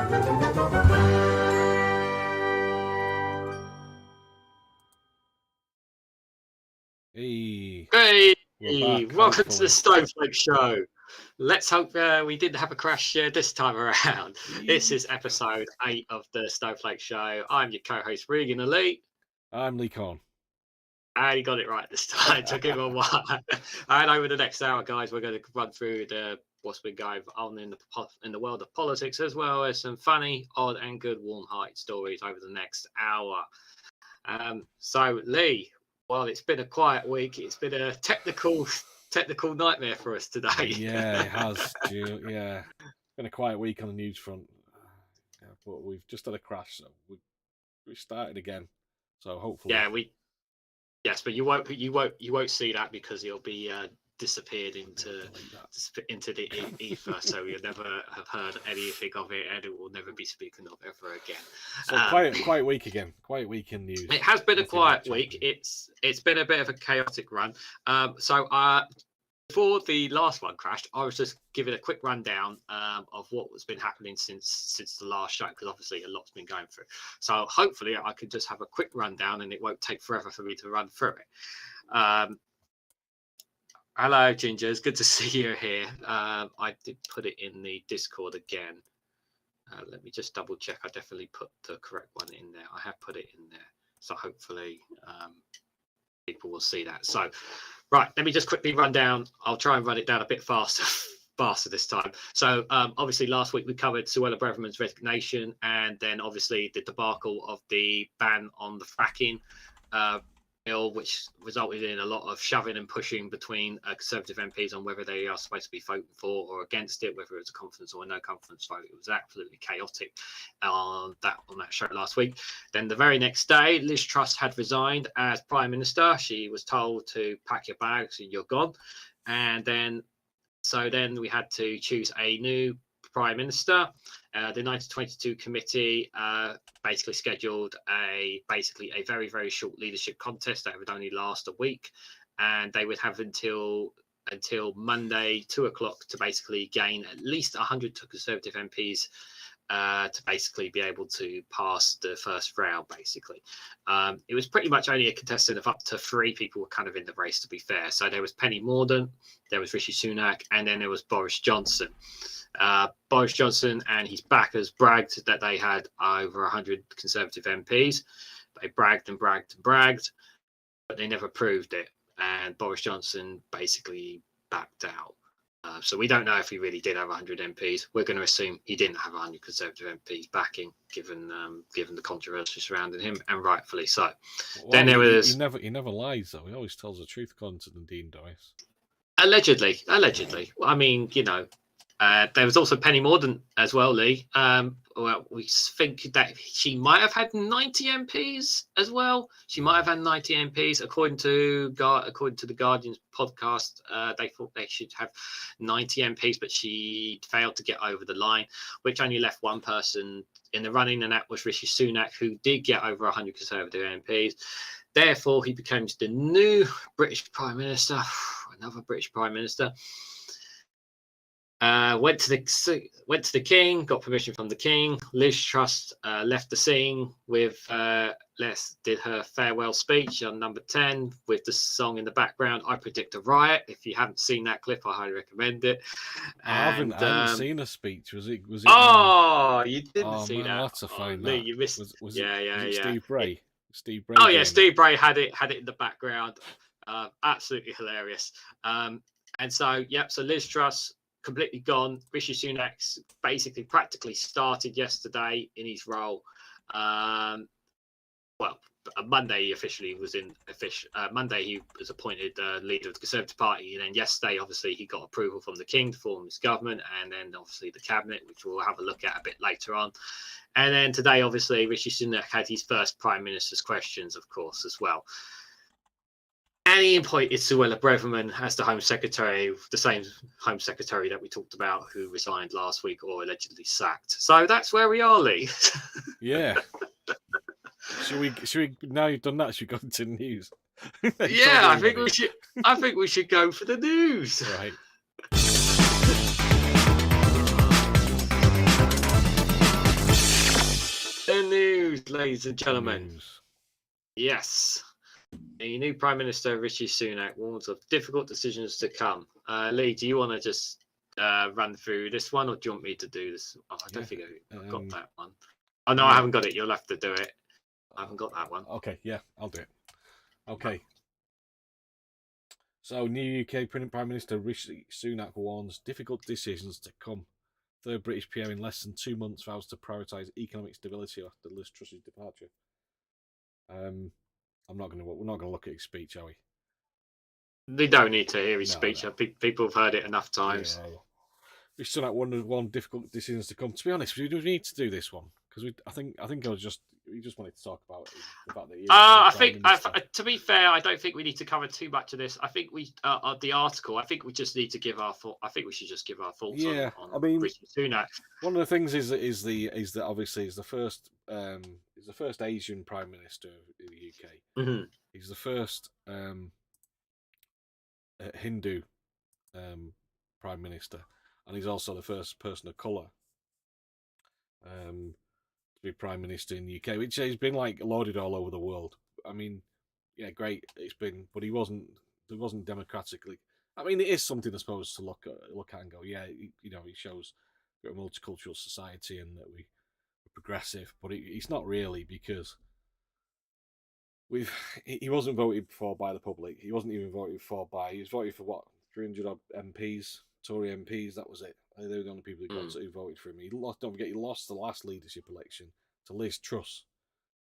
Hey, We're back, welcome to hopefully. the Snowflake Show. Let's hope we didn't have a crash this time around. This is episode 8 of the Snowflake Show. I'm your co-host Regan Elite. I'm Lee Corn. And he got it right this time. Took him a while. And over the next hour, guys, we're going to run through what's been going on in the world of politics, as well as some funny, odd, and good warm-hearted stories over the next hour. So, Lee, well, it's been a quiet week. It's been a technical nightmare for us today. Yeah, it has. Yeah, been a quiet week on the news front, but we've just had a crash, so we started again. So hopefully, yes, but you won't see that because it'll be disappeared into the ether, so you'll never have heard anything of it, and it will never be spoken of ever again. So quiet week again. Quiet week in news. It has been a quiet week. It's been a bit of a chaotic run. Before the last one crashed, I was just giving a quick rundown of what has been happening since the last show, because obviously a lot's been going through. So hopefully I can just have a quick rundown and it won't take forever for me to run through it. Hello, Ginger. It's good to see you here. I did put it in the Discord again. Let me just double check. I definitely put the correct one in there. I have put it in there. So hopefully people will see that. So, right, let me just quickly run down. I'll try and run it down a bit faster this time. So obviously last week we covered Suella Braverman's resignation, and then obviously the debacle of the ban on the fracking bill, which resulted in a lot of shoving and pushing between Conservative MPs on whether they are supposed to be voting for or against it, whether it was a confidence or a no confidence vote. It was absolutely chaotic on that show last week. Then the very next day, Liz Truss had resigned as Prime Minister. She was told to pack your bags and you're gone. And then we had to choose a new Prime Minister. The 1922 committee basically scheduled a very, very short leadership contest that would only last a week, and they would have until Monday 2:00 to basically gain at least 100 Conservative MPs to basically be able to pass the first round. Basically, it was pretty much only a contestant of up to 3 people were kind of in the race, to be fair. So there was Penny Mordaunt, there was Rishi Sunak, and then there was Boris Johnson. Boris Johnson and his backers bragged that they had over 100 Conservative MPs. They bragged and bragged and bragged, but they never proved it. And Boris Johnson basically backed out. So we don't know if he really did have 100 MPs. We're going to assume he didn't have 100 Conservative MPs backing, given the controversy surrounding him, and rightfully so. Well, then there was he never lies though. He always tells the truth, according to Dean Doris. Allegedly. I mean, there was also Penny Mordaunt as well, Lee. Well, we think that she might have had 90 MPs as well. She might have had 90 MPs, according to the Guardian's podcast. They thought they should have 90 MPs, but she failed to get over the line, which only left one person in the running, and that was Rishi Sunak, who did get over 100 Conservative MPs. Therefore, he becomes the new British Prime Minister. Another British Prime Minister. Went to the King, got permission from the King. Liz Truss left the scene with did her farewell speech on number 10 with the song in the background, I Predict a Riot. If you haven't seen that clip, I highly recommend it. I haven't seen a speech. Was it? Oh, you didn't see that? I'll have to find Lee, that. you missed. Was it Steve Bray? Steve Bray. Oh yeah, Steve Bray had it in the background. Absolutely hilarious. And so Liz Truss completely gone. Rishi Sunak's basically practically started yesterday in his role. Monday he officially was Monday he was appointed leader of the Conservative Party, and then yesterday obviously he got approval from the King to form his government, and then obviously the cabinet, which we'll have a look at a bit later on. And then today obviously Rishi Sunak had his first Prime Minister's questions, of course, as well. And he appointed Suella Braverman as the Home Secretary, the same Home Secretary that we talked about, who resigned last week or allegedly sacked. So that's where we are, Lee. Yeah. Should we? Now you've done that, should we go into the news? Yeah, I think we should go for the news. Right. news, ladies and gentlemen. News. Yes. The new Prime Minister Rishi Sunak warns of difficult decisions to come. Lee, do you want to just run through this one, or do you want me to do this? Oh, I don't think I've got that one. Oh, no, I haven't got it. You'll have to do it. I haven't got that one. Okay, yeah, I'll do it. Okay. So, new UK Prime Minister Rishi Sunak warns difficult decisions to come. Third British PM in less than 2 months vows to prioritise economic stability after Liz Truss's departure. We're not going to look at his speech, are we? They don't need to hear his speech. No. People have heard it enough times. Yeah. Rishi Sunak one difficult decisions to come. To be honest, we do need to do this one because I think we just wanted to talk about the fact that to be fair, I don't think we need to cover too much of this. I think the article. I think we just need to give our thought. I think we should just give our thoughts. Yeah, on Rishi Sunak. One of the things is that obviously he's the first Asian Prime Minister in the UK. Mm-hmm. He's the first Hindu Prime Minister, and he's also the first person of colour to be Prime Minister in the UK, which has been like lauded all over the world. I mean, yeah, great. It's been, but it wasn't democratically. I mean, it is something I suppose to look at and go, yeah, it shows we're a multicultural society and that we're progressive, but it's not really because he wasn't voted for by the public. He wasn't even voted for he was voted for what, 300 odd MPs, Tory MPs. That was it. They were the only people who voted for him. Don't forget, he lost the last leadership election to Liz Truss,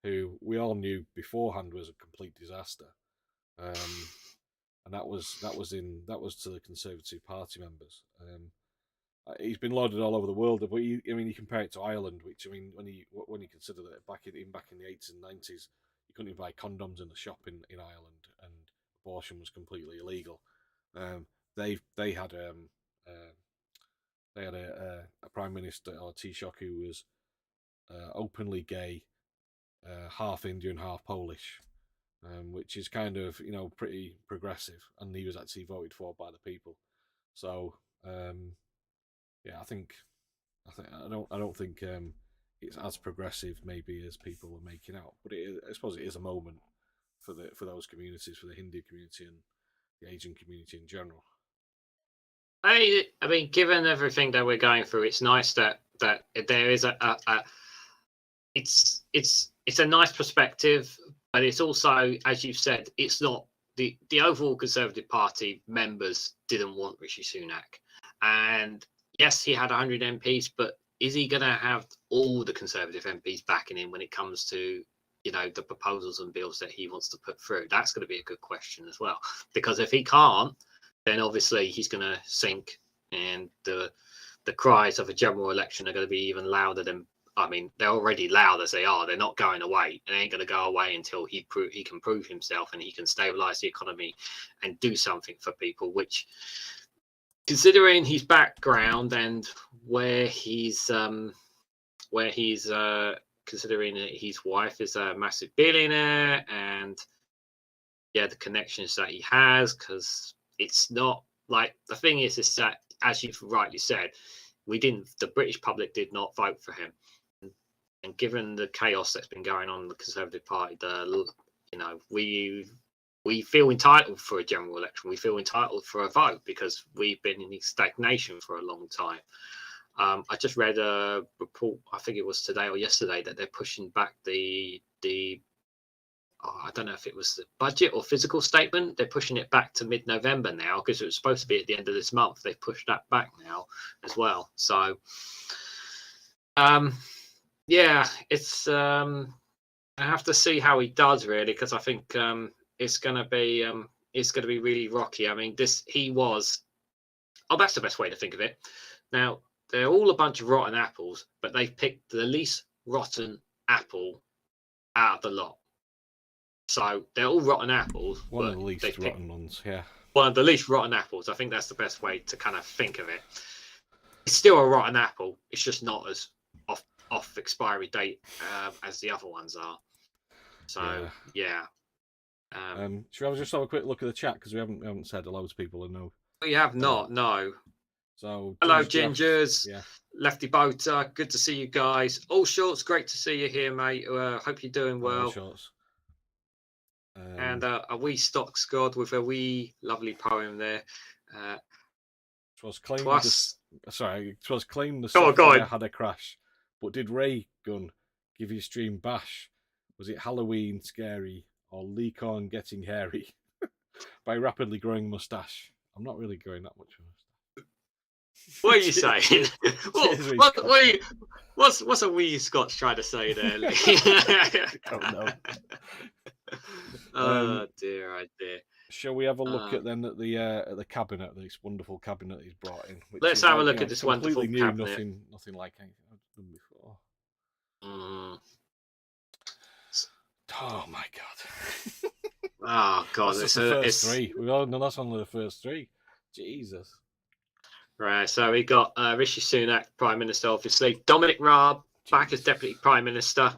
who we all knew beforehand was a complete disaster. And that was to the Conservative Party members. He's been lauded all over the world, but you compare it to Ireland, which when you consider that back in the 80s and 90s, you couldn't even buy condoms in the shop in Ireland, and abortion was completely illegal. They had a prime minister, or Taoiseach, who was openly gay, half Indian, half Polish, which is kind of pretty progressive, and he was actually voted for by the people. So yeah, I don't think it's as progressive maybe as people are making out, but I suppose it is a moment for those communities, for the Hindu community and the Asian community in general. I mean, given everything that we're going through, it's nice that there is it's a nice perspective, but it's also, as you've said, it's not the overall Conservative Party members didn't want Rishi Sunak, and yes, he had 100 MPs, but is he going to have all the Conservative MPs backing him when it comes to the proposals and bills that he wants to put through? That's going to be a good question as well, because if he can't, then obviously he's going to sink, and the cries of a general election are going to be even louder than. I mean, they're already loud as they are. They're not going away. They ain't going to go away until he can prove himself and he can stabilise the economy and do something for people. Which, considering his background and where he's considering that his wife is a massive billionaire, and yeah, the connections that he has, because it's not like, the thing is that, as you've rightly said, the British public did not vote for him, and given the chaos that's been going on in the Conservative Party, we feel entitled for a general election. We feel entitled for a vote because we've been in stagnation for a long time. I just read a report, I think it was today or yesterday, that they're pushing back the I don't know if it was the budget or physical statement. They're pushing it back to mid-November now, because it was supposed to be at the end of this month. They've pushed that back now as well. So, yeah, it's I have to see how he does, really, because I think it's going to be really rocky. I mean, that's the best way to think of it. Now, they're all a bunch of rotten apples, but they've picked the least rotten apple out of the lot. So they're all rotten apples. One of the least rotten ones, yeah. One of the least rotten apples. I think that's the best way to kind of think of it. It's still a rotten apple. It's just not as off expiry date as the other ones are. So yeah. Should I just have a quick look at the chat, because we haven't said hello to people? And no, we have not. No. So Hello, Judge Jeff, Gingers. yeah, Lefty Boater. Good to see you guys. All Shorts, great to see you here, mate. Hope you're doing hello well. shorts. And a wee stock squad with a wee lovely poem there. Twas claimed Plus, twas claimed the go software on. had a crash, but did Ray Gun give your stream bash? Was it Halloween scary or leak on getting hairy by rapidly growing mustache? I'm not really growing that much of a mustache. What are you saying? What's a wee Scots trying to say there? I don't know. Oh dear, oh dear. Shall we have a look at the cabinet, this wonderful cabinet he's brought in? Which Let's is have like, a look at this wonderful completely new, cabinet. nothing like anything I've done before. Oh my god! Oh god, that's the first three. That's only the first three. Jesus. Right, so we got Rishi Sunak, Prime Minister, obviously. Dominic Raab back as Deputy Prime Minister.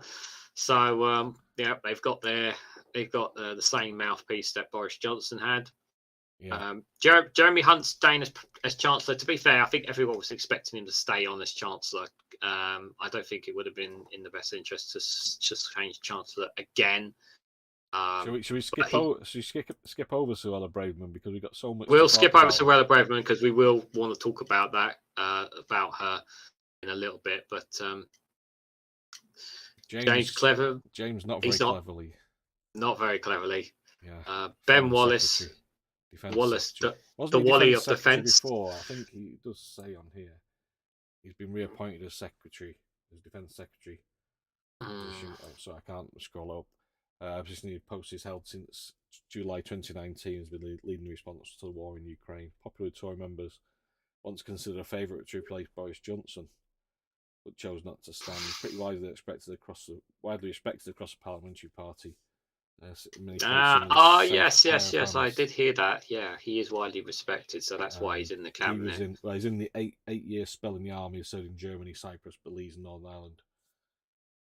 So yeah, they've got the same mouthpiece that Boris Johnson had. Yeah. Jeremy Hunt staying as Chancellor. To be fair, I think everyone was expecting him to stay on as Chancellor. I don't think it would have been in the best interest to just change Chancellor again. Should we skip over? Should we skip over Suella Braverman because we got so much? We'll skip over Suella Braverman because we will want to talk about that about her in a little bit. But James Clever, James not very cleverly. Not very cleverly. Yeah. Ben Wallace. Wallace, the Wally of defence. Before, I think he does say on here he's been reappointed as secretary, as defence secretary. Oh, sorry, I can't scroll up. This new post is held since July 2019 has been leading the response to the war in Ukraine. Popular Tory members once considered a favourite to replace Boris Johnson, but chose not to stand. Pretty widely respected across the parliamentary party. Yes, I did hear that. Yeah, he is widely respected, so that's why he's in the cabinet. He's in the eight-year spell in the army, served in Germany, Cyprus, Belize, and Northern Ireland.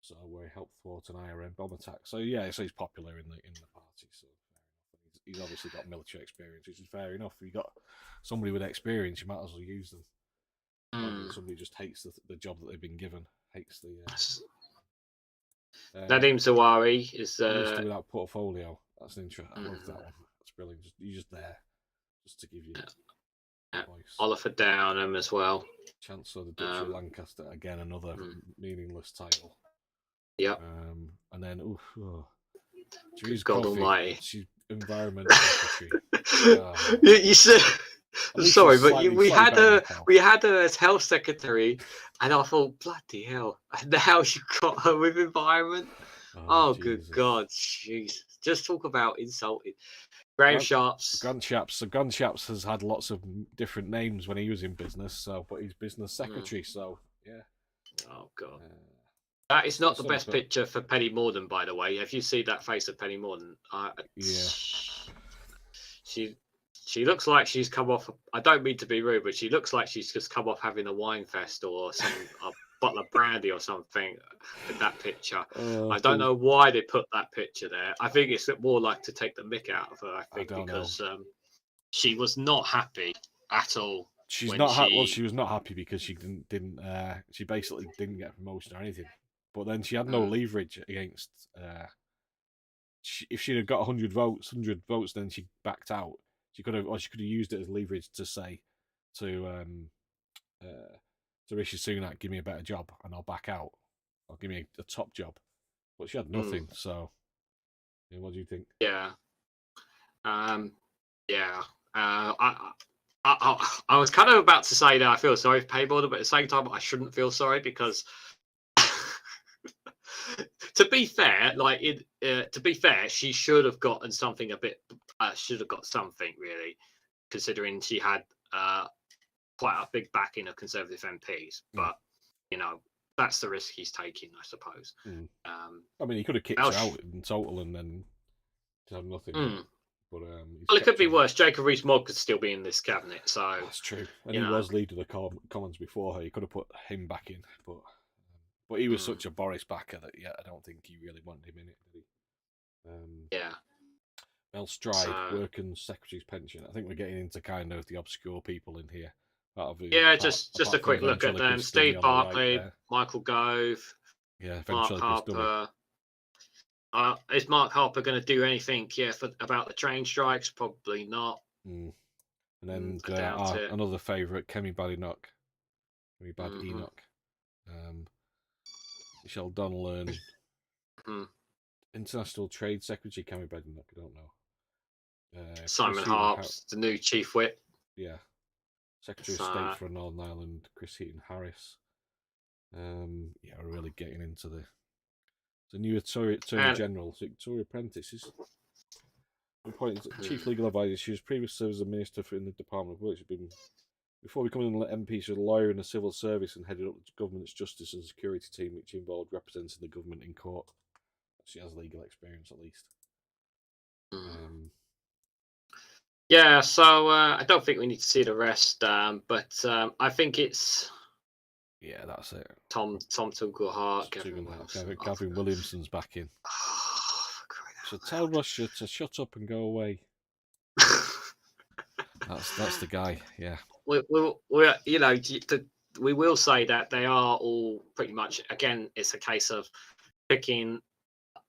So where he helped thwart an IRA bomb attack. So yeah, so he's popular in the party. So he's obviously got military experience, which is fair enough. If you got somebody with experience, you might as well use them. Somebody just hates the job that they've been given. Hates the. Nadim Zawari is without portfolio. That's an interest. I love that one. That's brilliant. You're just there, just to give you voice. Oliver Downham as well. Chancellor of the Duchy of Lancaster. Again, another meaningless title. Yep. And then, God Almighty, she's environmental secretary. You said. I'm sorry, but we had her as health secretary, and I thought, bloody hell! And now you got her with environment. Oh good God, Jesus! Just talk about insulting. Grant Sharps has had lots of different names when he was in business, but he's business secretary. So yeah. Oh God. That is not the best picture for Penny Mordaunt, by the way. If you see that face of Penny Mordaunt, she looks like she's come off. I don't mean to be rude, but she looks like she's just come off having a wine fest or a bottle of brandy or something with that picture. I don't know why they put that picture there. I think it's more like to take the mick out of her. I think because she was not happy at all. She was not happy because she didn't. She basically didn't get a promotion or anything. But then she had no leverage against. If she'd have got 100 votes, then she backed out. She could have used it as leverage to say to Rishi Sunak, give me a better job and I'll back out, or give me a top job. But she had nothing. So, what do you think? Yeah. I was kind of about to say that I feel sorry for Penny Mordaunt, but at the same time, I shouldn't feel sorry because. To be fair, she should have gotten something really, considering she had quite a big backing of Conservative MPs. But that's the risk he's taking, I suppose. I mean, he could have kicked her out in total and then done nothing. But well, it could be worse. Jacob Rees-Mogg could still be in this cabinet, so that's true. And he was leader of the Commons before her. He could have put him back in, but he was such a Boris backer that I don't think he really wanted him in it, did he? Mel Stride, Working Secretary's pension. I think we're getting into kind of the obscure people in here. Yeah, apart, just a apart from quick look at them: ventriloquist Steve on the right Barkley, there. Michael Gove, Yeah, Mark ventriloquist dummy. Harper. Is Mark Harper going to do anything? Yeah, about the train strikes? Probably not. And then I doubt it. another favourite, Kemi Badenoch. Kemi Bad Mm-hmm. Enoch. Michelle Donnellan. Mm-hmm. International Trade Secretary Kemi Badenoch, I don't know. Simon Harps, the new chief whip. Yeah. Secretary of State for Northern Ireland, Chris Heaton Harris. Yeah, we're really getting into the new Attorney General, Victoria Prentice. Is appointed Chief Legal Advisor. She was previously as a minister in the Department of Work. She's been, before becoming an MP, she was a lawyer in the civil service and headed up the government's justice and security team, which involved representing the government in court. She has legal experience, at least. Yeah, so I don't think we need to see the rest, but I think it's that's it. Tom Tugendhat, Gavin Williamson's back in. So tell Russia to shut up and go away. That's the guy. Yeah. We will say that they are all pretty much. Again, it's a case of picking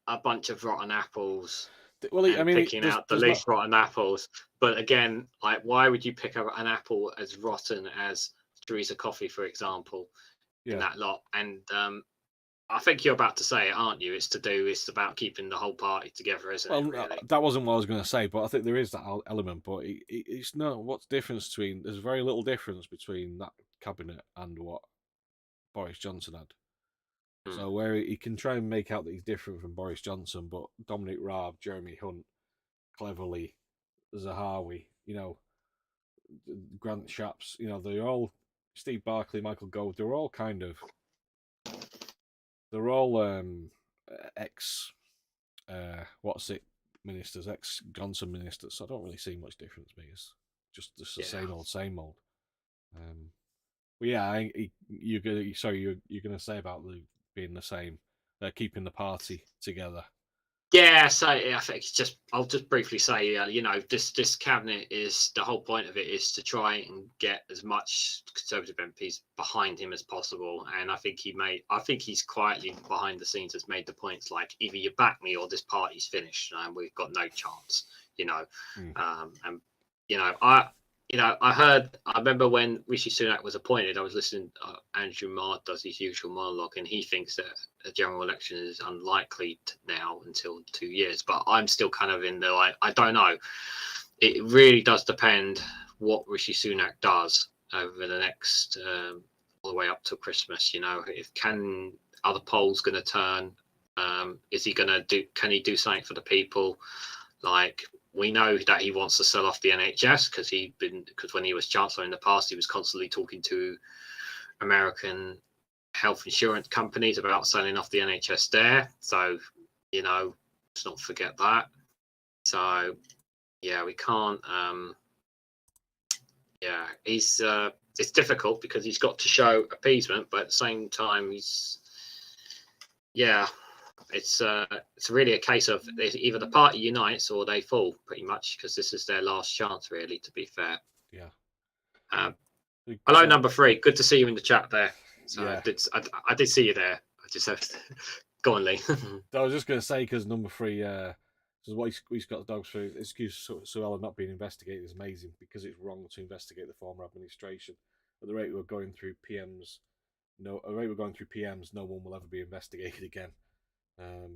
a bunch of rotten apples. Well, picking out the least rotten apples. But again, like, why would you pick an apple as rotten as Theresa Coffey, for example, in that lot? And I think you're about to say it, aren't you? It's about keeping the whole party together, isn't it? Really? That wasn't what I was going to say, but I think there is that element. But it's not. What's the difference between? There's very little difference between that cabinet and what Boris Johnson had. So where he can try and make out that he's different from Boris Johnson, but Dominic Raab, Jeremy Hunt, Cleverly, Zahawi, Grant Shapps, they're all Steve Barkley, Michael Gove, they're all ex ministers, ex Johnson ministers. So I don't really see much difference. It's just the same old. But yeah, you're gonna say about being the same, keeping the party together. Yeah, so I think I'll just briefly say, this cabinet is, the whole point of it is to try and get as much Conservative MPs behind him as possible. And I think he's quietly behind the scenes has made the points like, either you back me or this party's finished and we've got no chance, I remember when Rishi Sunak was appointed, I was listening Andrew Marr does his usual monologue, and he thinks that a general election is unlikely now until 2 years. But I'm still kind of in the I don't know. It really does depend what Rishi Sunak does over the next all the way up to Christmas. Are the polls going to turn? Is he going to do? Can he do something for the people? We know that he wants to sell off the NHS because when he was Chancellor in the past, he was constantly talking to American health insurance companies about selling off the NHS there. So, let's not forget that. So, yeah, we can't. It's difficult because he's got to show appeasement, but at the same time, it's really a case of either the party unites or they fall, pretty much, because this is their last chance, really, to be fair. Yeah. Hello, number 3. Good to see you in the chat there. So yeah. I did see you there. I just have to... Go on, Lee. I was just going to say, because number 3, what he's got the dogs for, excuse Suella not being investigated is amazing, because it's wrong to investigate the former administration. At the rate we're going through PMs, no one will ever be investigated again.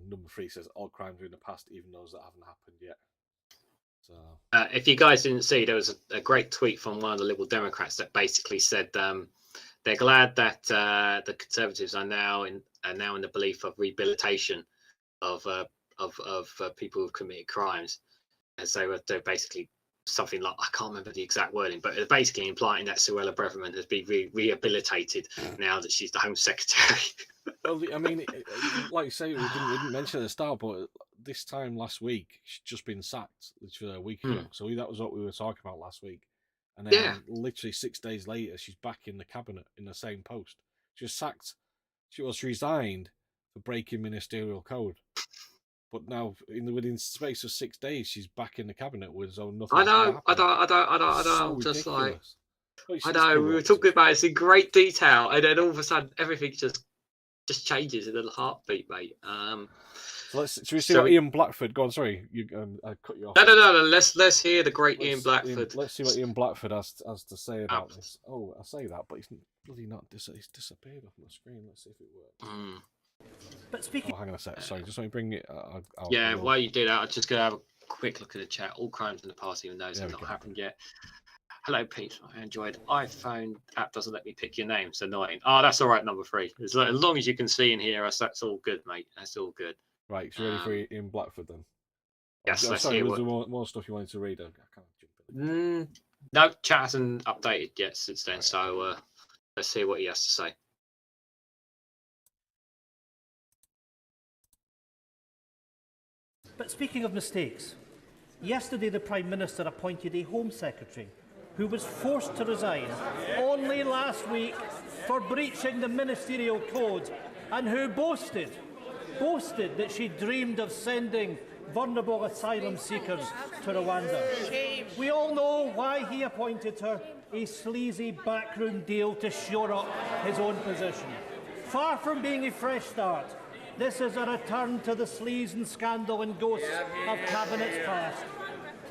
Number 3 says all crimes are in the past, even those that haven't happened yet. So, if you guys didn't see, there was a great tweet from one of the Liberal Democrats that basically said they're glad that the Conservatives are now in the belief of rehabilitation of people who've committed crimes, and so they're basically something like, I can't remember the exact wording, but they're basically implying that Suella Braverman has been rehabilitated now that she's the Home Secretary. Well, I mean, like you say, we didn't mention at the start, but this time last week, she'd just been sacked, literally a week ago. So that was what we were talking about last week. And then literally 6 days later, she's back in the cabinet in the same post. She was sacked. She resigned for breaking ministerial code. But now, within space of 6 days, she's back in the cabinet with nothing. I know. So I'm just ridiculous. I know, we were talking about it in great detail, and then all of a sudden everything just changes in a heartbeat, mate. So should we see what Ian Blackford? Go on, sorry, I cut you off. No. Let's hear the great Ian Blackford. Let's see what Ian Blackford has to say about this. Oh, I say that, but he's bloody not. He's disappeared off my screen. Let's see if it works. But speaking. Oh, hang on a sec. Sorry, just let me bring it. While you do that, I'm just gonna have a quick look at the chat. All crimes in the past, even those have not happened yet. Hello, Pete. I enjoyed iPhone app doesn't let me pick your name. It's annoying. Oh, that's all right. Number 3. As long as you can see in here, that's all good, mate. That's all good. Right, so ready for Ian Blackford then? Yes, let's sorry, hear was there more stuff you wanted to read? I can't jump in. No, chat hasn't updated yet since then, so let's see what he has to say. But speaking of mistakes, yesterday the Prime Minister appointed a Home Secretary who was forced to resign only last week for breaching the ministerial code, and who boasted that she dreamed of sending vulnerable asylum seekers to Rwanda. We all know why he appointed her, a sleazy backroom deal to shore up his own position. Far from being a fresh start, this is a return to the sleaze and scandal and ghosts of cabinets past.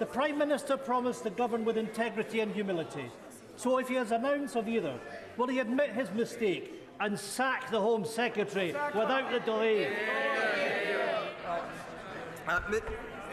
The Prime Minister promised to govern with integrity and humility. So if he has an ounce of either, will he admit his mistake and sack the Home Secretary without the delay?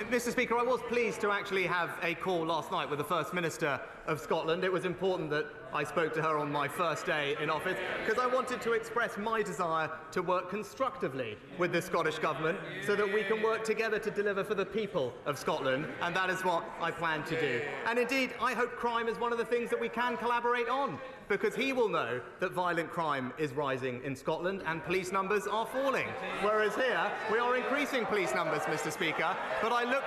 Mr. Speaker, I was pleased to actually have a call last night with the First Minister of Scotland. It was important that I spoke to her on my first day in office because I wanted to express my desire to work constructively with the Scottish Government so that we can work together to deliver for the people of Scotland, and that is what I plan to do. And indeed, I hope crime is one of the things that we can collaborate on, because he will know that violent crime is rising in Scotland and police numbers are falling. Whereas here, we are increasing police numbers, Mr. Speaker. But I look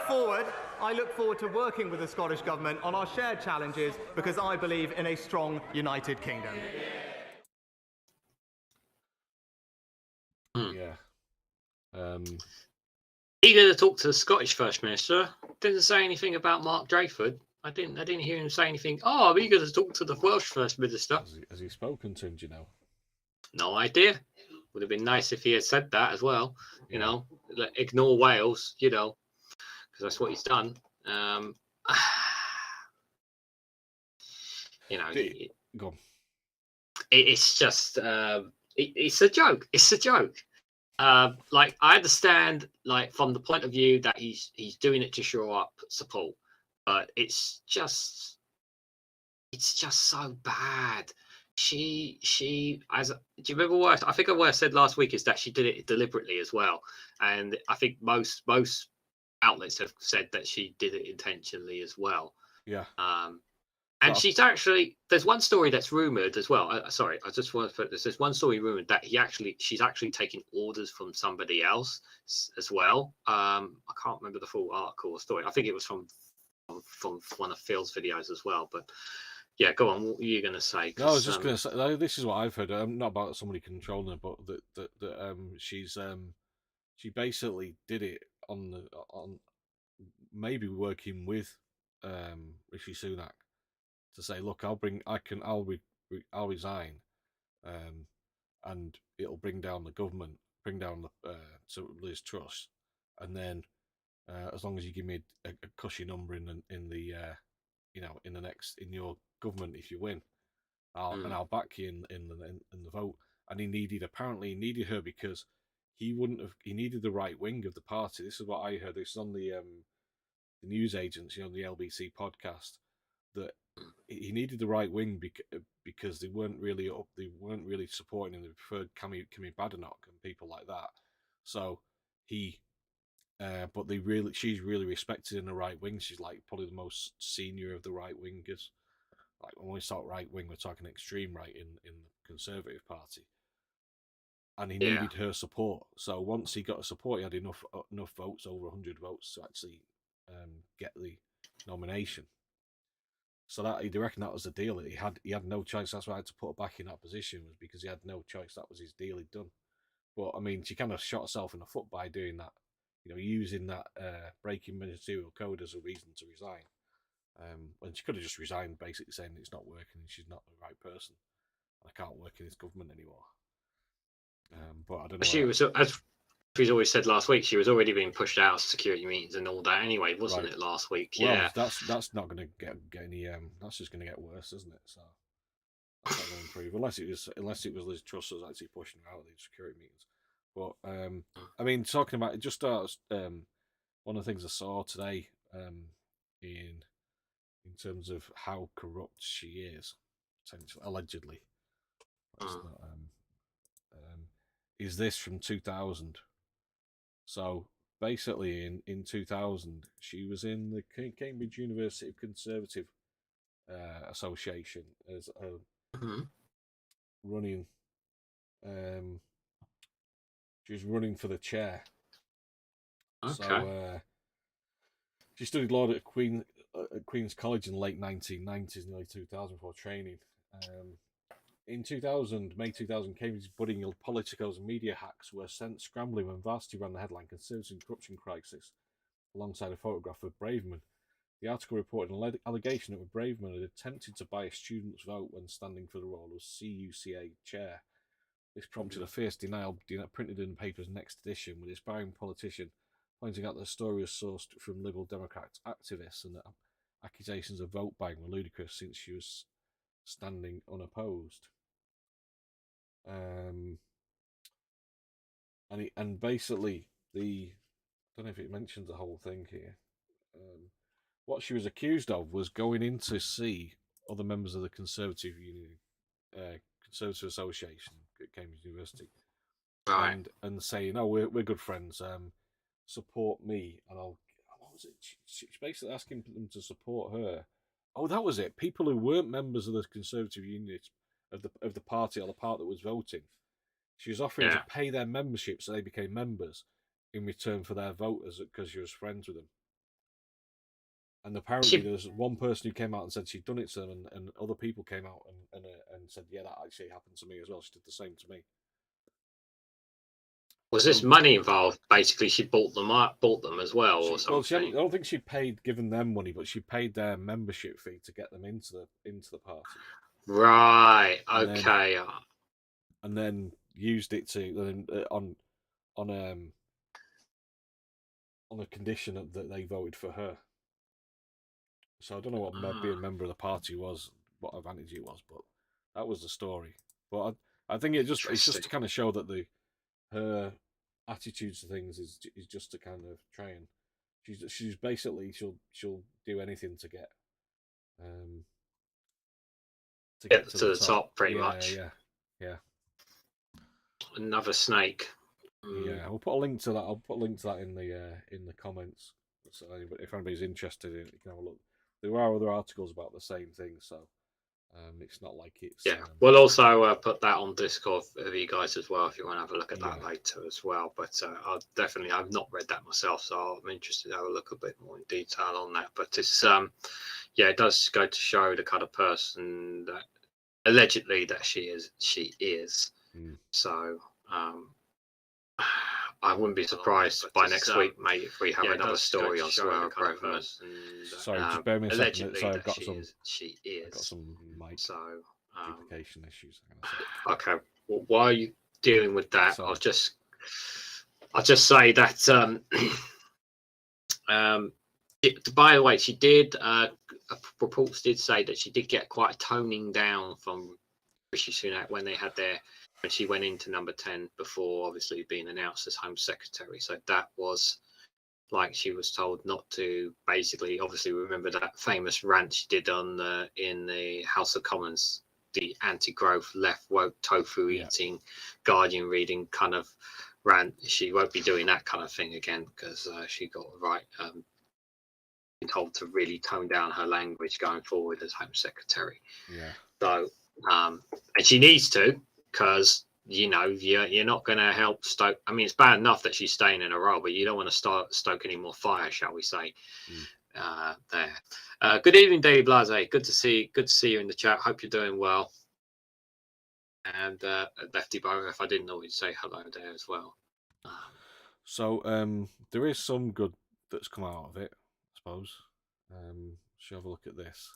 forward to working with the Scottish Government on our shared challenges, because I believe in a strong, united kingdom. Yeah. Eager to talk to the Scottish First Minister. Didn't say anything about Mark Drayford. I didn't hear him say anything. Oh, I'm eager to talk to the Welsh First Minister. Has he spoken to him, do you know? No idea. Would have been nice if he had said that as well. You know, ignore Wales, because that's what he's done. Go on. It's just, it's a joke. It's a joke. I understand, from the point of view that he's doing it to show up support, but it's just so bad. Do you remember what I think what I said last week is that she did it deliberately as well, and I think most outlets have said that she did it intentionally as well. Yeah. And she's actually, there's one story that's rumored as well. I just want to put this. There's one story rumored that she's actually taking orders from somebody else as well. I can't remember the full article or story. I think it was from one of Phil's videos as well. But yeah, go on. What were you going to say? No, I was just going to say, this is what I've heard. Not about somebody controlling her, but that she basically did it on maybe working with Rishi Sunak to say, look, I'll resign, and it'll bring down the government, bring down the Liz Truss, and then as long as you give me a cushy number in your government, if you win, I'll back you in the vote. And he needed her because he needed the right wing of the party. This is what I heard. This is on the news agency on the LBC podcast, that he needed the right wing because they weren't really supporting him. They preferred Cammy Badenoch and people like that. So but she's really respected in the right wing. She's probably the most senior of the right wingers. When we talk right wing, we're talking extreme right in the Conservative Party. And he needed her support. So once he got her support, he had enough votes, over 100 votes, to actually get the nomination. So that he reckon that was the deal. He had no choice. That's why I had to put her back in that position, was because he had no choice. That was his deal he'd done. But I mean, she kind of shot herself in the foot by doing that. Using that breaking ministerial code as a reason to resign. And she could have just resigned, basically saying it's not working and she's not the right person. I can't work in this government anymore. But I don't know. She was, as she's always said last week, she was already being pushed out of security meetings and all that anyway, wasn't it, last week? Well, yeah. That's not going to get any. That's just going to get worse, isn't it? So that's not going to improve unless it was Liz Truss was actually pushing her out of these security meetings. But I mean, talking about it, just starts. One of the things I saw today, in terms of how corrupt she is, potentially, allegedly. Is this from 2000? So basically, in 2000, she was in the Cambridge University Conservative Association as running. She was running for the chair. Okay. So she studied law at Queen's College in the late 1990s, nearly 2000 for training. In May 2000, Cambridge's budding politicos and media hacks were sent scrambling when Varsity ran the headline Conservative Corruption Crisis, alongside a photograph of Braverman. The article reported an allegation that Braverman had attempted to buy a student's vote when standing for the role as CUCA chair. This prompted a fierce denial printed in the paper's next edition, with the aspiring politician pointing out that the story was sourced from Liberal Democrat activists and that accusations of vote buying were ludicrous since she was standing unopposed. And basically I don't know if it mentions the whole thing here. What she was accused of was going in to see other members of the Conservative Association at Cambridge University, right, and saying, "Oh, we're good friends. Support me, and I'll." What was it? She's basically asking them to support her. Oh, that was it. People who weren't members of the Conservative unit of the party or the part that was voting. She was offering to pay their membership so they became members in return for their vote because she was friends with them. And apparently there was one person who came out and said she'd done it to them, and other people came out and said, yeah, that actually happened to me as well. She did the same to me. Was this money involved? Basically, she bought them as well, or something. Well, I don't think she given them money, but she paid their membership fee to get them into the party. Right. Okay. And then used it to on a condition that they voted for her. So I don't know what being a member of the party was, what advantage it was, but that was the story. But I think it's just to kind of show that her attitudes to things is just to kind of try and she's basically she'll do anything to get to the top pretty much. Yeah. Another snake. Yeah, I'll put a link to that. I'll put a link to that in the comments. So if anybody's interested in it, you can have a look. There are other articles about the same thing, so it's not like it's. Yeah, we'll also put that on Discord for you guys as well if you want to have a look at that later as well. But I've not read that myself, so I'm interested to have a look a bit more in detail on that. But it's it does go to show the kind of person that allegedly that she is. So I wouldn't be surprised by next week, mate, if we have another story on Swear Braverman. Sorry, just bear me a second. So I've got some mic duplication issues. Okay. Well, while you're dealing with that, I'll just say that by the way, she did reports did say that she did get quite a toning down from Rishi Sunak when she went into number 10 before obviously being announced as Home Secretary. So that was like she was told not to basically, obviously remember that famous rant she did in the House of Commons, the anti-growth, left woke, tofu eating, Guardian reading kind of rant. She won't be doing that kind of thing again because she got told to really tone down her language going forward as Home Secretary. Yeah. So and she needs to, because you're not going to help stoke. I mean, it's bad enough that she's staying in a role, but you don't want to stoke any more fire, shall we say? There. Good evening, Daily Blase. Good to see you in the chat. Hope you're doing well. And Lefty Bo, if I didn't know, you'd say hello there as well. So there is some good that's come out of it, I suppose. Shall have a look at this.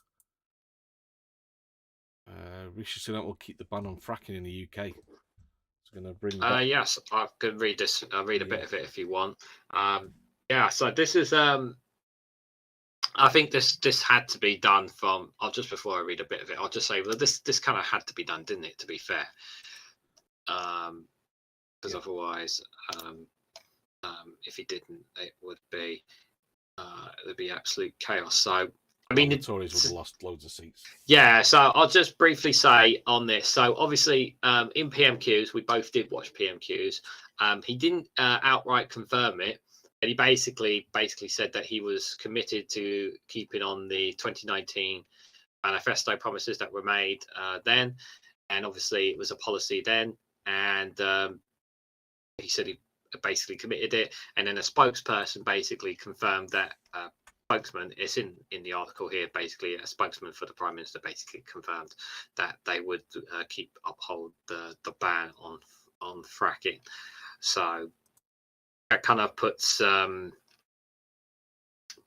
Rishi Sunak will keep the ban on fracking in the UK. It's going to bring back... Yes, I could read this. I'll read a bit of it if you want. So this is I think this had to be done from. Just before I read a bit of it, I'll just say, well, this kind of had to be done, didn't it? To be fair, because otherwise, if he didn't, it would be there'd be absolute chaos. So, I mean, the Tories would have lost loads of seats. Yeah, so I'll just briefly say on this. So obviously, in PMQs, we both did watch PMQs. He didn't outright confirm it, but he basically said that he was committed to keeping on the 2019 manifesto promises that were made then, and obviously it was a policy then, and he said he basically committed it, and then a spokesperson basically confirmed that. Spokesman, it's in the article here, basically a spokesman for the Prime Minister basically confirmed that they would uphold the ban on fracking. So that kind of puts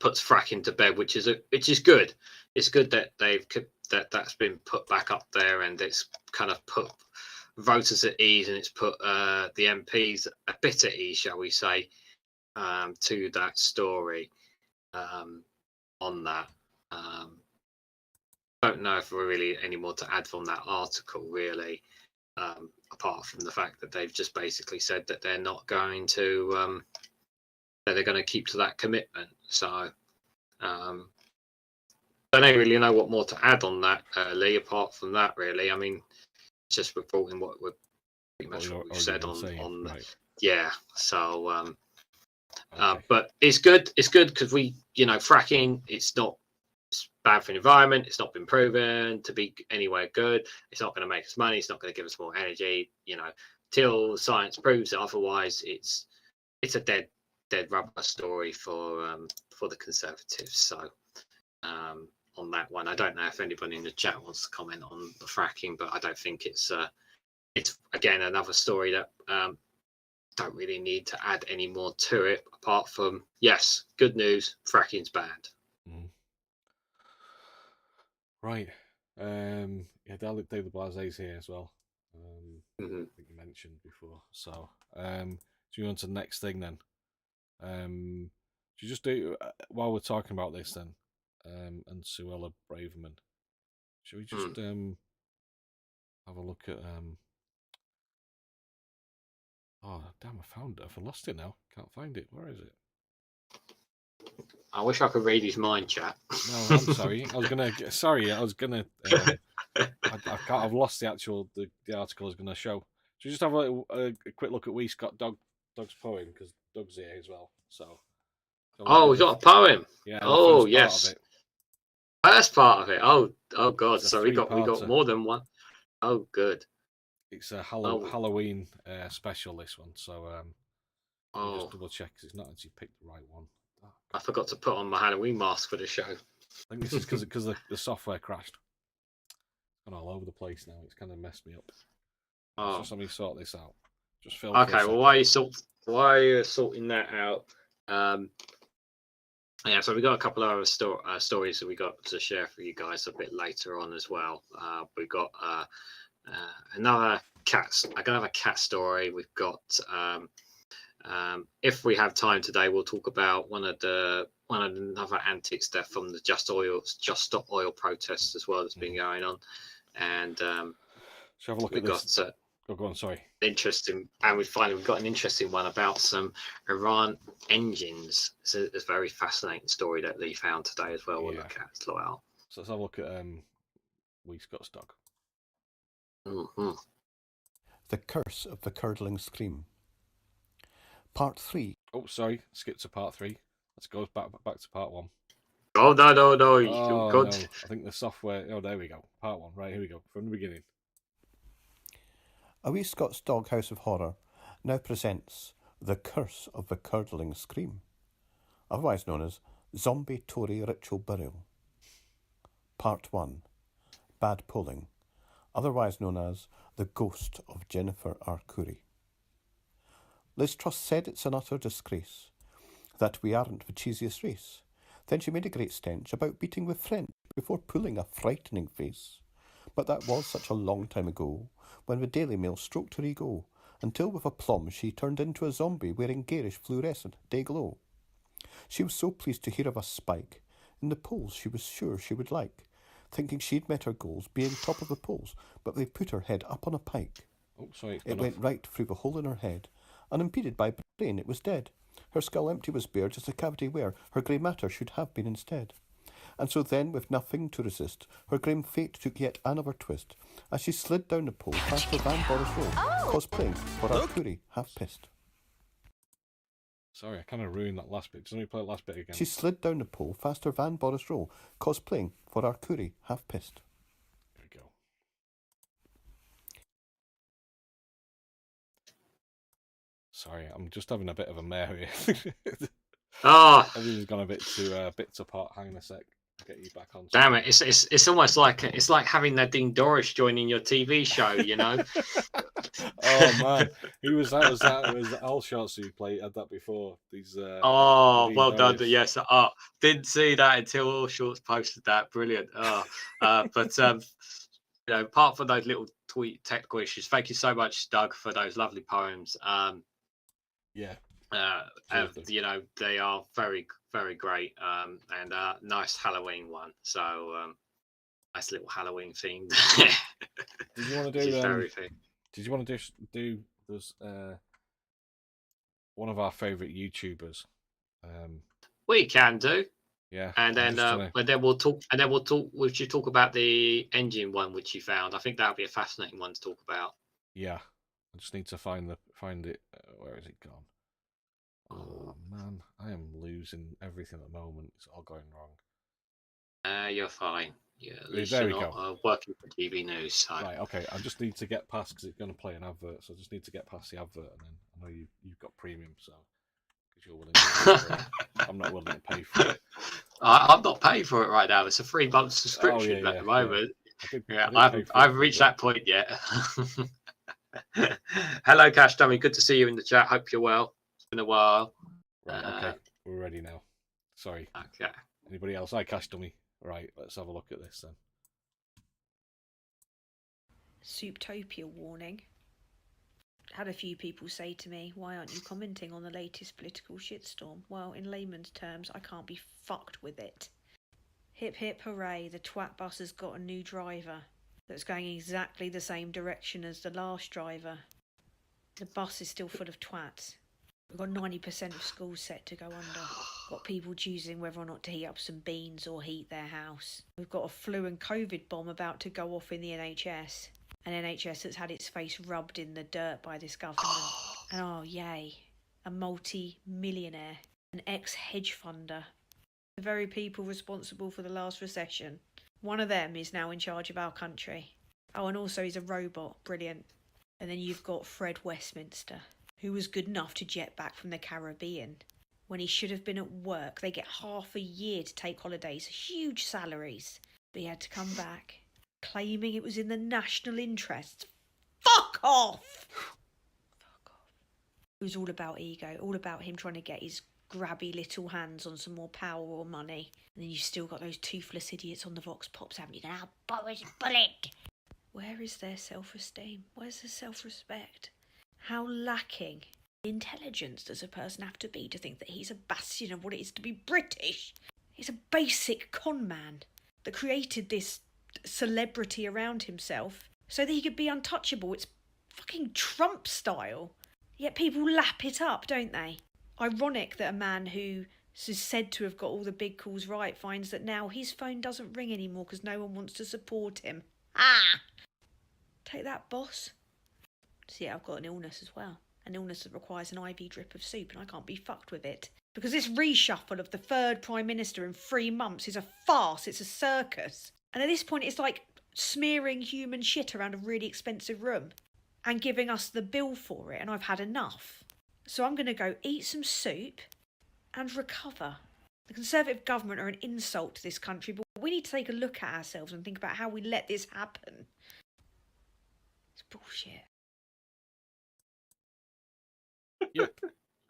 fracking to bed, which is good. It's good that that's been put back up there, and it's kind of put voters at ease, and it's put the MPs a bit at ease, shall we say, to that story. On that, don't know if we're really any more to add from that article, really, apart from the fact that they've just basically said that they're not going to, that they're going to keep to that commitment. So, don't really know what more to add on that, Lee. Apart from that, really, I mean, just reporting what we're pretty much what we've said on right. Yeah. So. Okay. But it's good. It's good because fracking. It's bad for the environment. It's not been proven to be anywhere good. It's not going to make us money. It's not going to give us more energy. Till science proves it. Otherwise, it's a dead rubber story for the Conservatives. So on that one, I don't know if anybody in the chat wants to comment on the fracking, but I don't think it's again another story that. Don't really need to add any more to it apart from yes, good news, fracking's banned. Right. David Blase's here as well. I think you mentioned before. So do you want to the next thing then? Do you just do while we're talking about this then? And Suella Braverman. Should we just have a look at oh damn, I found it. I've lost it now. Can't find it. Where is it? I wish I could read his mind, chat. No, I'm sorry. I was gonna. I've lost the article I was gonna show. Should we just have a quick look at Doug's poem, because Doug's here as well. So. Oh, we got a poem. Yeah. Oh, yes. That's part of it. Oh God. So we got more than one. Oh, good. It's a Halloween special, this one. So I'll just double check because it's not actually picked the right one. Oh, I forgot to put on my Halloween mask for the show. I think this is because the software crashed. It's gone all over the place now. It's kind of messed me up. Oh. Just let me sort this out. Just film. Okay. Well, while you're sorting that out, yeah. So we got a couple of other stories that we got to share for you guys a bit later on as well. We got another cat story. We've got if we have time today, we'll talk about one of the other antics there from the Just Stop Oil protests as well that's been going on, and shall have a look at this. Go on, sorry. Interesting, and we've got an interesting one about some Iran engines. It's a very fascinating story that Lee found today as well. We'll look at as well. So let's have a look at Scott's dog. Mm-hmm. The Curse of the Curdling Scream. Part 3. Oh, sorry, skip to part 3. Let's go back to part 1. Oh no! Oh, good. No. I think the software. Oh, there we go. Part 1. Right, here we go from the beginning. A Wee Scots Dog House of Horror now presents The Curse of the Curdling Scream, otherwise known as Zombie Tory Ritual Burial. Part 1. Bad Pulling, otherwise known as The Ghost of Jennifer Arcuri. Liz Truss said it's an utter disgrace that we aren't the cheesiest race, Then she made a great stench about beating with French before pulling a frightening face. But that was such a long time ago, when the Daily Mail stroked her ego, until with aplomb she turned into a zombie wearing garish fluorescent day glow. She was so pleased to hear of a spike in the polls she was sure she would like, thinking she'd met her goals being top of the polls, but they put her head up on a pike. Oh, sorry, It went right through the hole in her head. Unimpeded by brain, it was dead. Her skull empty was bare, just a cavity where her grey matter should have been instead. And so then, with nothing to resist, her grim fate took yet another twist, as she slid down the pole past her Van Boris Road, cosplaying for our Puri half pissed. Sorry, I kind of ruined that last bit. Just let me play the last bit again. She slid down the pole past her Van Boris Row, cosplaying for our Curi half pissed. There we go. Sorry, I'm just having a bit of a mare here. Everything's gone a bit too bits apart. Hang on a sec. Get you back on. Damn it! It's almost like having Nadine Dorris joining your TV show, you know. Oh man, who was that? It was Al Shots who had that before. These. Oh, Nadine well Dorris. done. Yes. Didn't see that until All Shorts posted that. Brilliant. But you know, apart from those little technical issues, thank you so much, Doug, for those lovely poems. Yeah. You know, they are very, very great, and nice Halloween one. So nice little Halloween theme. Did you want to do? Did you want to do? There's one of our favourite YouTubers. We can do. Yeah. And then we'll talk. And then we'll talk. We should talk about the engine one which you found. I think that would be a fascinating one to talk about. Yeah. I just need to find it. Where is it gone? Oh man, I am losing everything at the moment. It's all going wrong. You're fine. Yeah, at least there you're we not go. working for TV News. So. Right, okay. I just need to get past because it's going to play an advert. So I just need to get past the advert, and then I know you've got premium, so because you're willing to pay for it. I'm not willing to pay for it. I'm not paying for it right now. It's a 3-month subscription at the moment. Yeah. I haven't reached that point yet. Hello, Cash Dummy. Good to see you in the chat. Hope you're well. It's been a while. Right, okay. We're ready now. Sorry. Okay. Anybody else? Hi, Cash Dummy. Right, let's have a look at this then. Souptopia warning. Had a few people say to me, why aren't you commenting on the latest political shitstorm? Well, in layman's terms, I can't be fucked with it. Hip hip hooray, the twat bus has got a new driver that's going exactly the same direction as the last driver. The bus is still full of twats. We've got 90% of schools set to go under. Got people choosing whether or not to heat up some beans or heat their house. We've got a flu and COVID bomb about to go off in the NHS. An NHS that's had its face rubbed in the dirt by this government. And oh yay, a multi-millionaire, an ex-hedge funder. The very people responsible for the last recession. One of them is now in charge of our country. Oh, and also he's a robot, brilliant. And then you've got Fred Westminster, who was good enough to jet back from the Caribbean when he should have been at work. They get half a year to take holidays, huge salaries. But he had to come back, claiming it was in the national interest. Fuck off! Fuck off. It was all about ego, all about him trying to get his grabby little hands on some more power or money. And then you've still got those toothless idiots on the Vox Pops having you go, "Ah, Boris Bullet!" Where is their self-esteem? Where's their self-respect? How lacking intelligence does a person have to be to think that he's a bastion of what it is to be British? He's a basic con man that created this celebrity around himself so that he could be untouchable. It's fucking Trump style. Yet people lap it up, don't they? Ironic that a man who is said to have got all the big calls right finds that now his phone doesn't ring anymore because no one wants to support him. Ah! Take that, boss. See, I've got an illness as well. An illness that requires an IV drip of soup, and I can't be fucked with it. Because this reshuffle of the third Prime Minister in 3 months is a farce, it's a circus. And at this point, it's like smearing human shit around a really expensive room and giving us the bill for it, and I've had enough. So I'm going to go eat some soup and recover. The Conservative government are an insult to this country, but we need to take a look at ourselves and think about how we let this happen. It's bullshit. Yep.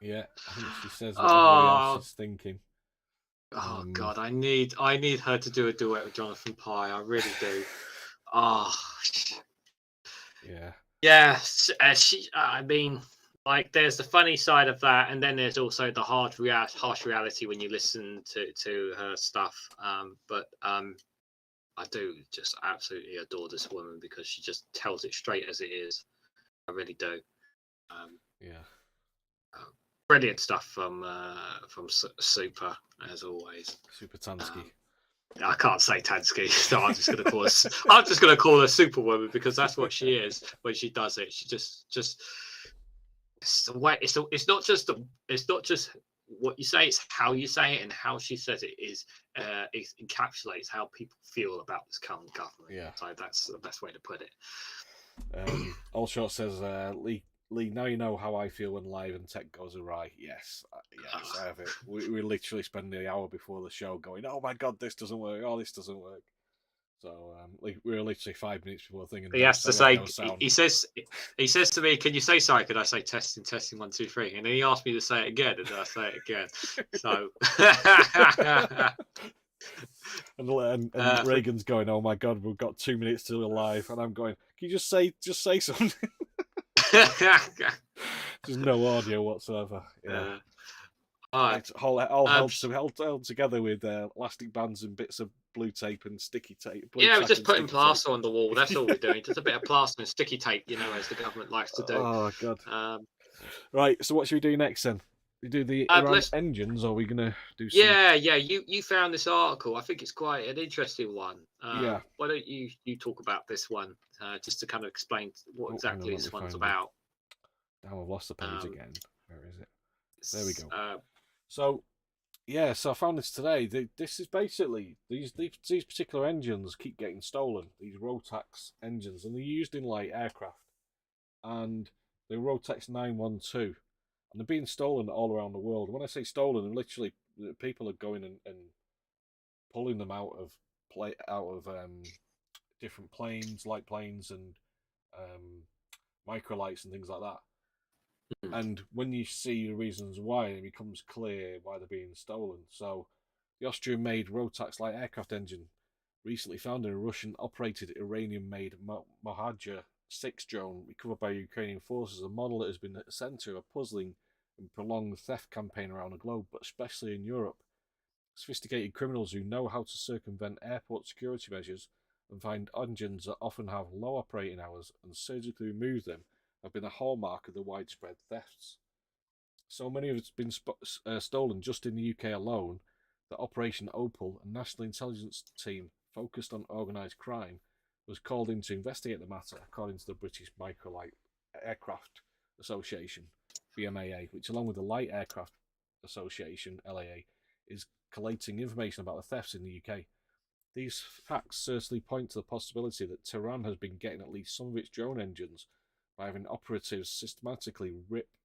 Yeah, I think she says what everybody else is thinking. Oh God, I need her to do a duet with Jonathan Pye. I really do. Oh, yeah. I mean, like, there's the funny side of that, and then there's also the harsh reality when you listen to her stuff. But I do just absolutely adore this woman because she just tells it straight as it is. I really do. Brilliant stuff from Super, as always. Super Tansky. I can't say Tansky, so I'm just going to call her. I'm just going to call her Superwoman because that's what she is when she does it. She just it's the way. It's not just what you say. It's how you say it and how she says it it encapsulates how people feel about this current government. Yeah. So that's the best way to put it. Allshot says, Lee, now you know how I feel when live and tech goes awry. Yes, I have it. We literally spend the hour before the show going, oh my God, this doesn't work. Oh, this doesn't work. So we were literally 5 minutes before thinking. He has to say. He says to me, "Can you say sorry?" Could I say testing 1 2 3? And then he asked me to say it again, and I say it again. So. and Reagan's going, oh my God, we've got 2 minutes till we're live, and I'm going, can you just say something? There's no audio whatsoever. Yeah. It's all held together with elastic bands and bits of blue tape and sticky tape. We're just putting plaster on the wall. That's all we're doing. Just a bit of plaster and sticky tape, as the government likes to do. Oh God. Right. So what should we do next then? We do the Iran engines, or are we gonna do? Yeah. You found this article. I think it's quite an interesting one. Why don't you talk about this one just to kind of explain what exactly this one's about? Now I've lost the page again. Where is it? There we go. So I found this today. This is basically these particular engines keep getting stolen. These Rotax engines, and they're used in light aircraft, and the Rotax 912, and they're being stolen all around the world. When I say stolen, literally people are going and pulling them out of different planes, light planes, and microlights and things like that. And when you see the reasons why, it becomes clear why they're being stolen. So, the Austrian-made Rotax light aircraft engine, recently found in a Russian-operated Iranian-made Mohajer-6 drone recovered by Ukrainian forces, a model that has been at the centre of a puzzling and prolonged theft campaign around the globe, but especially in Europe. Sophisticated criminals who know how to circumvent airport security measures and find engines that often have low operating hours and surgically remove them have been a hallmark of the widespread thefts. So many of it's been stolen just in the UK alone that Operation Opal, a national intelligence team focused on organised crime, was called in to investigate the matter, according to the British Microlight Aircraft Association, BMAA, which, along with the Light Aircraft Association, LAA, is collating information about the thefts in the UK. These facts certainly point to the possibility that Tehran has been getting at least some of its drone engines by having operatives systematically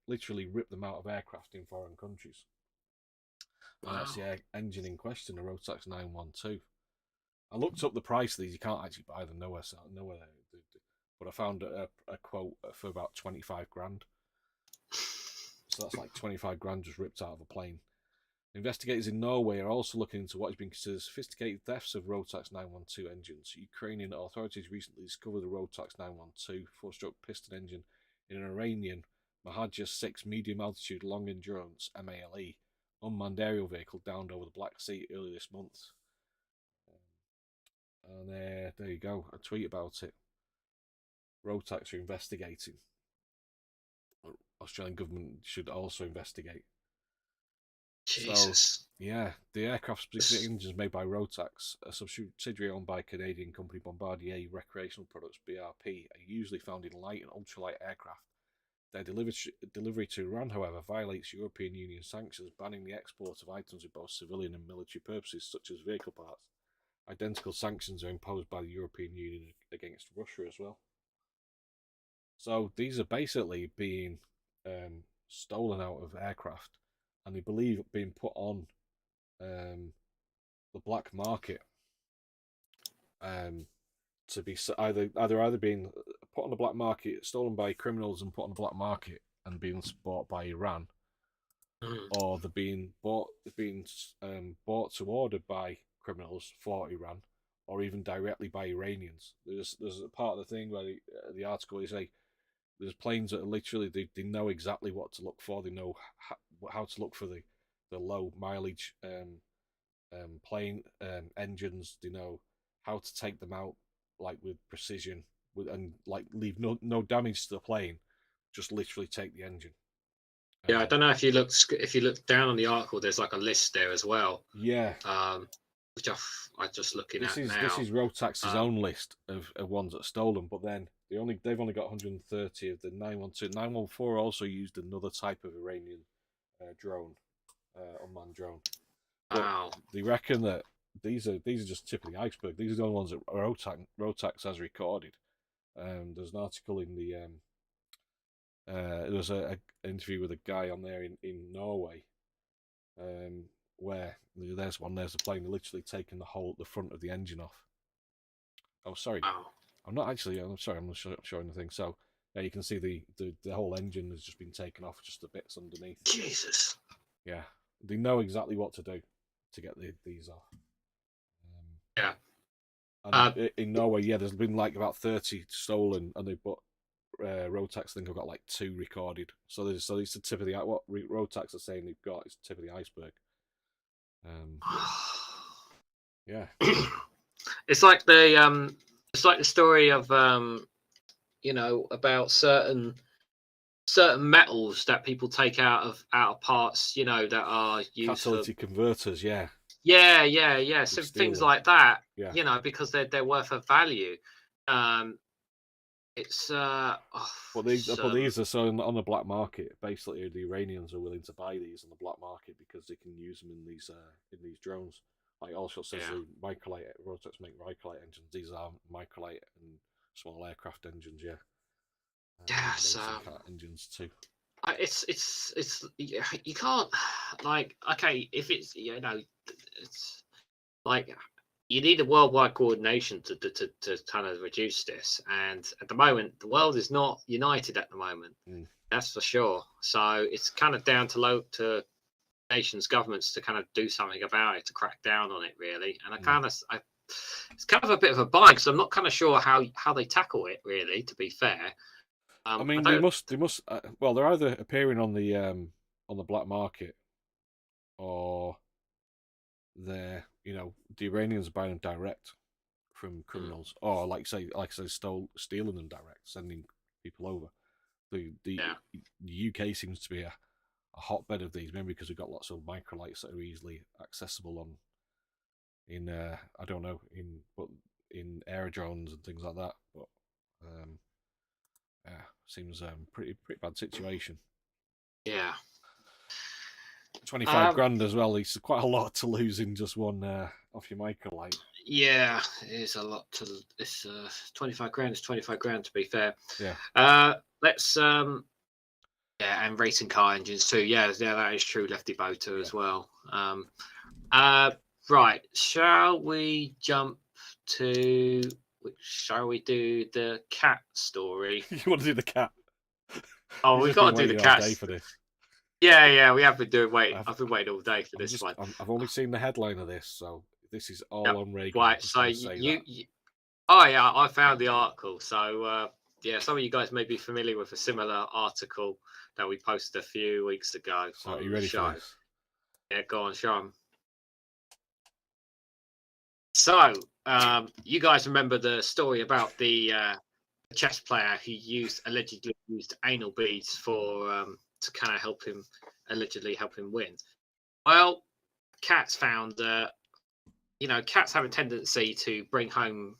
literally rip them out of aircraft in foreign countries. Wow. And that's the engine in question, the Rotax 912. I looked up the price of these. You can't actually buy them nowhere, but I found a quote for about 25 grand. So that's like 25 grand just ripped out of a plane. Investigators in Norway are also looking into what has been considered sophisticated thefts of Rotax 912 engines. Ukrainian authorities recently discovered the Rotax 912 four-stroke piston engine in an Iranian Mohajer-6 medium-altitude long-endurance (MALE) unmanned aerial vehicle downed over the Black Sea earlier this month. And there you go, a tweet about it. Rotax are investigating. Australian government should also investigate. Jesus. So, yeah, the aircraft-specific engines made by Rotax, a subsidiary owned by Canadian company Bombardier Recreational Products (BRP), are usually found in light and ultralight aircraft. Their delivery to Iran, however, violates European Union sanctions banning the export of items with both civilian and military purposes, such as vehicle parts. Identical sanctions are imposed by the European Union against Russia as well. So these are basically being stolen out of aircraft, and they believe being put on the black market to be either being put on the black market, stolen by criminals and put on the black market and being bought by Iran, or they're being bought to order by criminals for Iran, or even directly by Iranians. There's a part of the thing where the article is like there's planes that are literally they know exactly what to look for. They know how to look for the low mileage plane engines. They know how to take them out like with precision, and like leave no damage to the plane. Just literally take the engine. Yeah, I don't know if you look down on the article. There's like a list there as well. Yeah. Which I'm just looking at now. This is Rotax's own list of ones that are stolen, but then they've only got 130 of the 912. 914 also used another type of Iranian drone, unmanned drone. Wow. But they reckon that these are just tip of the iceberg. These are the only ones that Rotax has recorded. There's an article in the there was an interview with a guy on there in Norway, where there's the plane literally taking the front of the engine off. Oh, sorry. Wow. I'm sorry, I'm not showing the thing. So yeah, you can see the whole engine has just been taken off, just the bits underneath. Jesus. Yeah, they know exactly what to do to get these off. Yeah. And in Norway, yeah, there's been like about 30 stolen, and Rotax think I've got like 2 recorded. So it's the tip of the what Rotax are saying they've got is the tip of the iceberg. Yeah. It's like the story of about certain metals that people take out of parts, that are used catalytic converters. Yeah. So things like that. Yeah. Because they're worth a value. It's but these are so on the black market. Basically, the Iranians are willing to buy these on the black market because they can use them in these drones. Like also says the microlight Rotax make microlight engines. These are microlight and small aircraft engines. Yeah. So engines too. It's you can't if it's it's like you need a worldwide coordination to kind of reduce this, and at the moment the world is not united at the moment. That's for sure. So it's kind of down to nations, governments to kind of do something about it, to crack down on it really. And it's kind of a bit of a bind because I'm not kind of sure how they tackle it really, to be fair. I mean, they must. Well, they're either appearing on the black market, or they're the Iranians are buying them direct from criminals, or like say stealing them direct, sending people over. The UK seems to be a hotbed of these, maybe because we've got lots of microlights that are easily accessible in aerodromes and things like that. But seems pretty bad situation. Yeah. 25 grand as well. It's quite a lot to lose in just one off your microlight. Yeah, it is a lot to. It's 25 grand. It's 25 grand to be fair. Yeah. Let's and racing car engines too. Yeah, that is true. Lefty Boater as well. Right. Shall we jump to? Shall we do the cat story? You want to do the cat? Oh, we've got to do the cat day for this. Yeah, we have been doing I've been waiting all day for this one. I've only seen the headline of this, so this is all on Reagan. Right, so I found the article. So some of you guys may be familiar with a similar article that we posted a few weeks ago. So are you ready for this? Yeah, go on, show 'em. So you guys remember the story about the chess player who allegedly used anal beads for to kind of allegedly help him win. Well, cats found that cats have a tendency to bring home.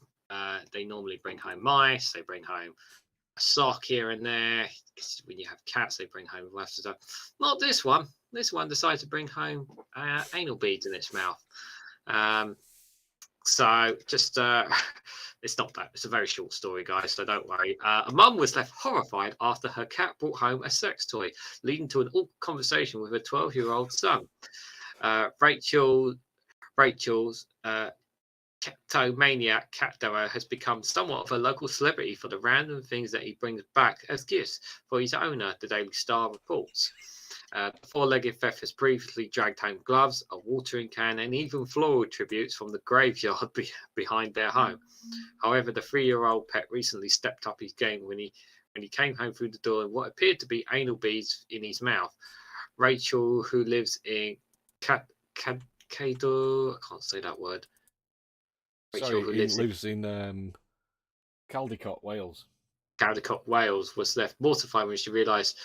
They normally bring home mice. They bring home a sock here and there. When you have cats, they bring home lots of stuff. Not this one. This one decided to bring home anal beads in its mouth. So just it's not that. It's a very short story, guys, so don't worry. A mum was left horrified after her cat brought home a sex toy, leading to an awkward conversation with her 12-year-old son. Rachel's kleptomaniac cat doer has become somewhat of a local celebrity for the random things that he brings back as gifts for his owner, the Daily Star reports. The four-legged theft has previously dragged home gloves, a watering can, and even floral tributes from the graveyard behind their home. However, the 3-year-old pet recently stepped up his game when he came home through the door in what appeared to be anal beads in his mouth. Rachel, who lives in Cador, I can't say that word. Rachel, who lives in Caldicot, Wales. Caldicot, Wales, was left mortified when she realised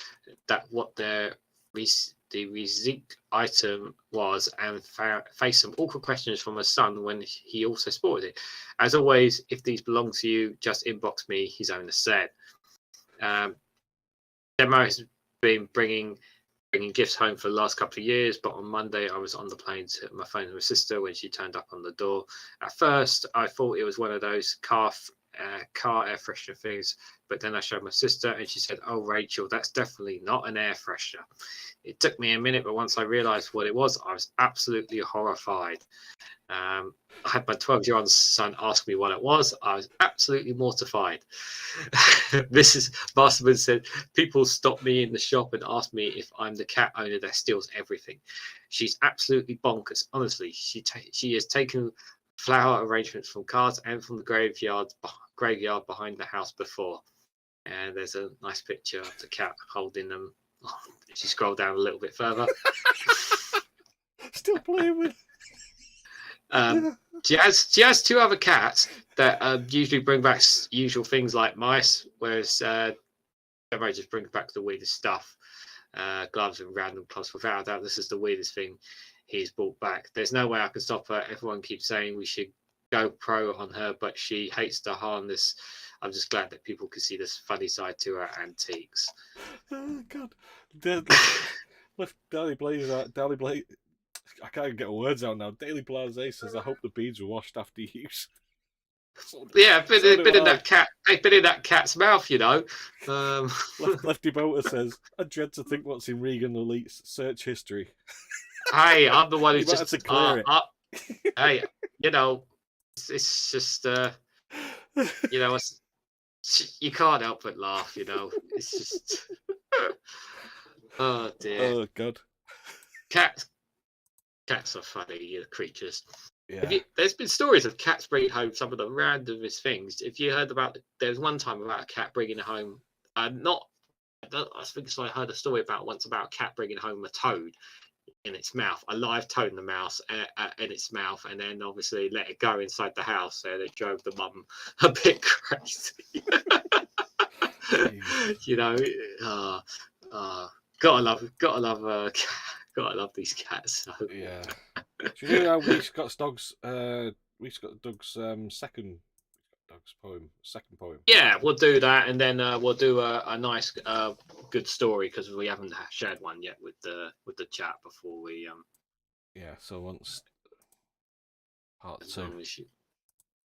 that what the receipt item was, and faced some awkward questions from her son when he also spotted it. As always, if these belong to you, just inbox me, his owner said. Demo has been bringing gifts home for the last couple of years, but on Monday I was on the plane to my phone to my sister when she turned up on the door. At first, I thought it was one of those car air freshener things, but then I showed my sister and she said, "Oh, Rachel, that's definitely not an air freshener." It took me a minute, but once I realised what it was, I was absolutely horrified. I had my 12-year-old son ask me what it was. I was absolutely mortified. Mrs. Masterman said, "People stop me in the shop and ask me if I'm the cat owner that steals everything." She's absolutely bonkers. Honestly, she has taken flower arrangements from cards and from the graveyard behind the house before. And there's a nice picture of the cat holding them. Oh, if you scroll down a little bit further. Still playing with. She has 2 other cats that usually bring back usual things like mice, whereas Demo just brings back the weirdest stuff, gloves and random clothes. Without a doubt, this is the weirdest thing he's brought back. There's no way I can stop her. Everyone keeps saying we should go pro on her, but she hates to harm this. I'm just glad that people can see this funny side to her antiques. Oh God, Daily Blaze. I can't get words out now. Daily Blase says, "I hope the beads were washed after use." Yeah, been in that cat's mouth, you know. Lefty Boater says, "I dread to think what's in Regan Elite's search history." Hey, I'm the one who's You just to clear it. Hey, you know, it's just you know, you can't help but laugh, you know. It's just oh dear. Oh God. Cats are funny creatures. Yeah. There's been stories of cats bringing home some of the randomest things. If you heard about, there's one time about a cat bringing home, I think I heard a story about a cat bringing home a toad in its mouth, a live toad in the mouse in its mouth, and then obviously let it go inside the house, and it drove the mum a bit crazy. You know, gotta love these cats. So. Yeah. Do you know how We've got Doug's second poem. Yeah, we'll do that, and then we'll do a nice, good story because we haven't shared one yet with the chat before we. Yeah. So once part 2.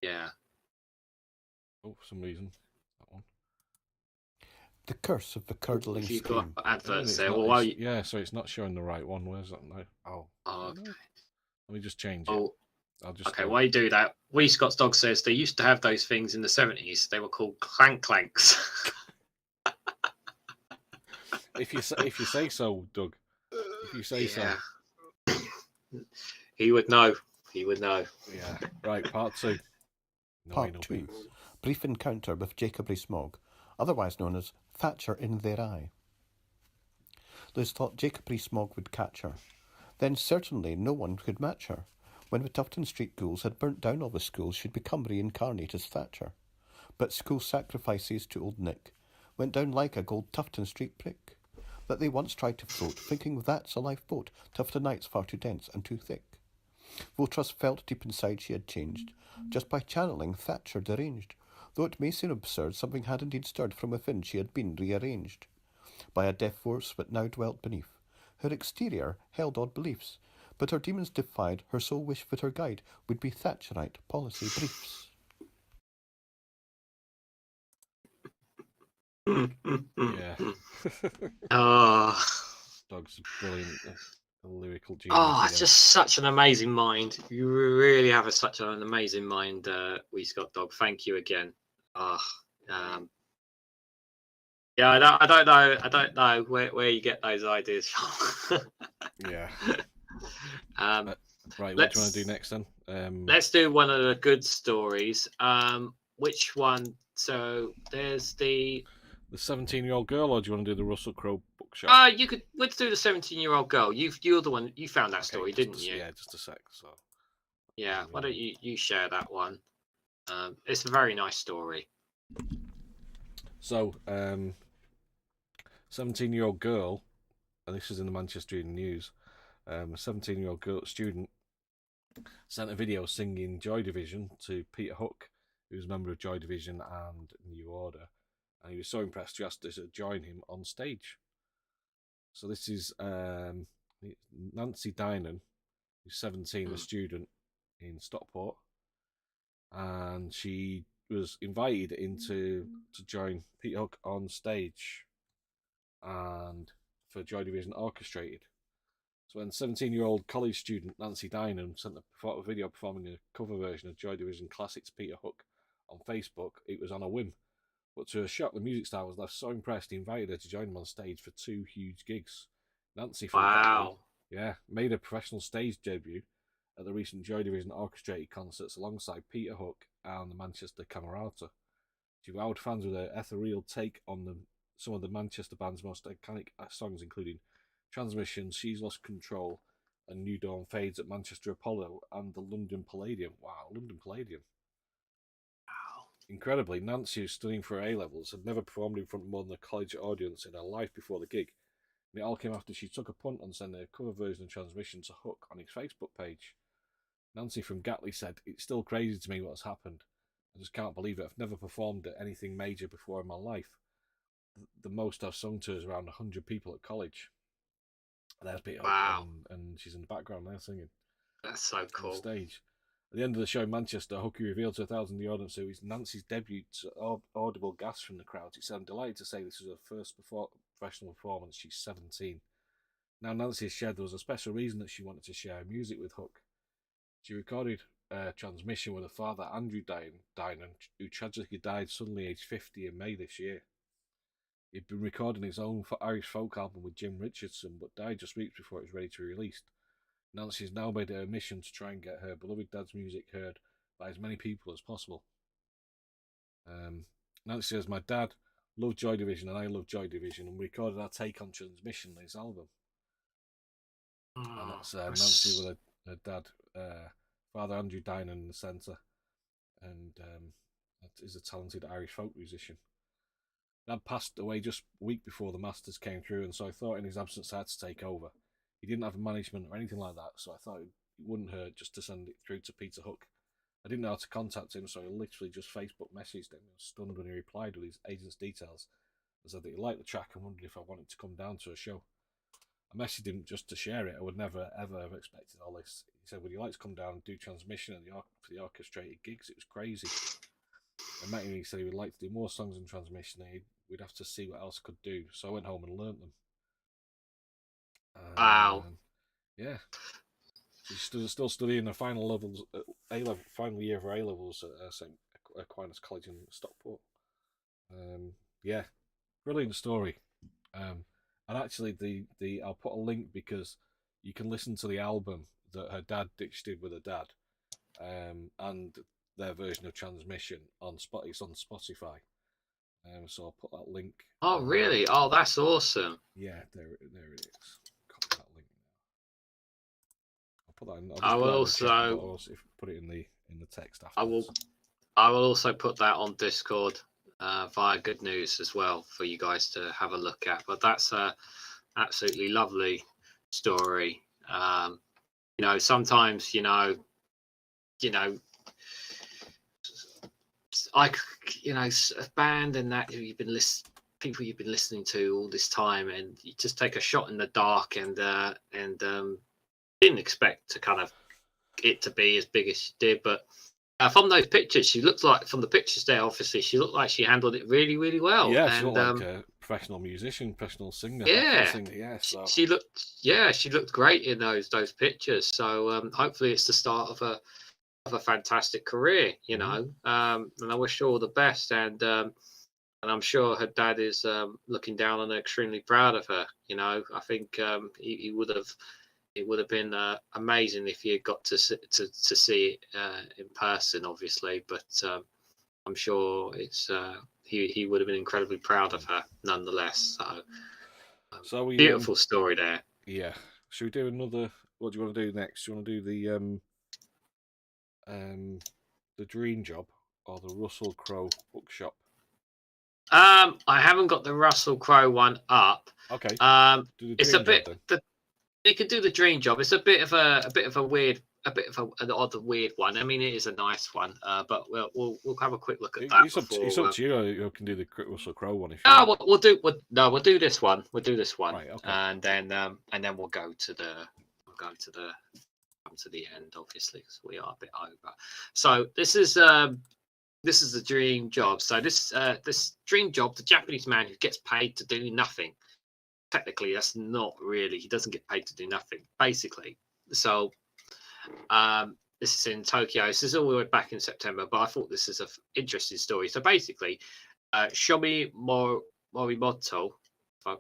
Yeah. Oh, for some reason that one. The Curse of the Curdling If you've Stream. got adverts there, yeah, so it's not showing the right one. Where's that now? Oh, okay. Let me just change it. Oh, I'll just okay. While you do that, Scott's dog says they used to have those things in the 70s. They were called clanks. If you say so, Doug. If you say so. He would know. Yeah. Right, part 2. Part 2. Brief encounter with Jacob Rees-Mogg, otherwise known as Thatcher in their eye. Liz thought Jacob Rees-Mogg would catch her. Then certainly no one could match her. When the Tufton Street ghouls had burnt down all the schools, she'd become reincarnated as Thatcher. But school sacrifices to Old Nick went down like a gold Tufton Street brick that they once tried to float, thinking that's a lifeboat, Tuftonites far too dense and too thick. Voltrus felt deep inside she had changed, just by channeling Thatcher deranged. Though it may seem absurd, something had indeed stirred from within, she had been rearranged by a deaf force that now dwelt beneath. Her exterior held odd beliefs, but her demons defied her sole wish that her guide would be Thatcherite policy briefs. Yeah. Dog's brilliant. A lyrical genius. It's just such an amazing mind. You really have such an amazing mind, Scott Dog. Thank you again. Yeah, I don't know where you get those ideas from. Yeah. um, Right, what do you want to do next then? Let's do one of the good stories. Which one? So there's the 17-year-old girl, or do you want to do the Russell Crowe bookshop? let's do the 17-year-old girl. You're the one, you found that story, didn't you? Yeah, just a sec. So yeah, why don't you share that one? It's a very nice story. So 17-year-old girl, and this is in the Manchester Evening News. A 17-year-old girl student sent a video singing Joy Division to Peter Hook, who's a member of Joy Division and New Order, and he was so impressed he asked her to join him on stage. So this is Nancy Dynan, who's 17, a student in Stockport, and she was invited to join Peter Hook on stage, and for Joy Division Orchestrated. So when 17-year-old college student Nancy Dynan sent a video performing a cover version of Joy Division classics Peter Hook on Facebook, it was on a whim. But to her shock, the music star was left so impressed he invited her to join him on stage for 2 huge gigs. Nancy from Wow. made a professional stage debut at the recent Joy Division Orchestrated concerts alongside Peter Hook and the Manchester Camerata. She wowed fans with her ethereal take on some of the Manchester band's most iconic songs, including Transmission, She's Lost Control, and New Dawn Fades at Manchester Apollo and the London Palladium. Wow, London Palladium. Wow. Incredibly, Nancy, who's studying for A-levels, had never performed in front of more than a college audience in her life before the gig. And it all came after she took a punt on sending a cover version of Transmission to Hook on his Facebook page. Nancy from Gatley said, "It's still crazy to me what's happened. I just can't believe it. I've never performed at anything major before in my life. The most I've sung to is around 100 people at college." And there's Peter Hook, and she's in the background there singing. That's so cool. On stage. At the end of the show in Manchester, Hooky revealed to 1,000 in the audience who is Nancy's debut to audible gasps from the crowd. He said, "I'm delighted to say this was her first professional performance. She's 17. Now Nancy has shared there was a special reason that she wanted to share music with Hook. She recorded Transmission with her father, Andrew Dynan, who tragically died suddenly aged 50 in May this year. He'd been recording his own Irish folk album with Jim Richardson, but died just weeks before it was ready to be released. Nancy has now made it her mission to try and get her beloved dad's music heard by as many people as possible. Nancy says, "My dad loved Joy Division and I love Joy Division, and we recorded our take on Transmission on his album." And that's Nancy with her dad, Father Andrew Dynan in the centre, and that is a talented Irish folk musician. Dad passed away just a week before the Masters came through, and so I thought in his absence I had to take over. He didn't have management or anything like that, so I thought it wouldn't hurt just to send it through to Peter Hook. I didn't know how to contact him, so I literally just Facebook messaged him. I was stunned when he replied with his agent's details and said that he liked the track and wondered if I wanted to come down to a show. I messaged him just to share it. I would never, ever have expected all this. He said, "Would you like to come down and do Transmission for the orchestrated gigs?" It was crazy. I met him and he said he would like to do more songs in Transmission. We'd have to see what else I could do. So I went home and learnt them. Wow. Yeah. She's still studying the final levels, final year of her A-levels at St. Aquinas College in Stockport. Yeah, brilliant story. And actually, I'll put a link because you can listen to the album that her dad did with her dad, and their version of Transmission on It's on Spotify. So I'll put that link. Oh, really? Oh, that's awesome. Yeah, there it is. Copy that link. I'll put that in. I will also put it in the text after. I will also put that on Discord via Good News as well for you guys to have a look at. But that's a absolutely lovely story. Sometimes a band and that people you've been listening to all this time, and you just take a shot in the dark, and didn't expect to kind of it to be as big as she did, but from those pictures, she looked like, from the pictures there, obviously, she looked like she handled it really, really well. Yeah, she looked like a professional musician, professional singer. Yeah, so. She looked great in those pictures. So hopefully, it's the start of a fantastic career, and I wish her all the best. And and I'm sure her dad is looking down on her, extremely proud of her. You know, I think he would have. It would have been amazing if he had got to see it in person, obviously. But I'm sure it's he would have been incredibly proud of her, nonetheless. So we beautiful story there. Yeah. Should we do another? What do you want to do next? Do you want to do the Dream Job or the Russell Crowe bookshop? I haven't got the Russell Crowe one up. Okay. It's a bit. You could do the Dream Job. It's a bit of a weird, an odd, weird one. I mean, it is a nice one, but we'll have a quick look at that. It's up to you. You can do the Russell Crowe one if you want. We'll do this one. We'll do this one, right, okay. and then we'll go to the end, obviously, because we are a bit over. So this is the Dream Job. So this Dream Job, the Japanese man who gets paid to do nothing. Technically, that's not really. He doesn't get paid to do nothing, basically. So this is in Tokyo. This is all the way back in September, but I thought this is an interesting story. So basically, Shomi Morimoto, if I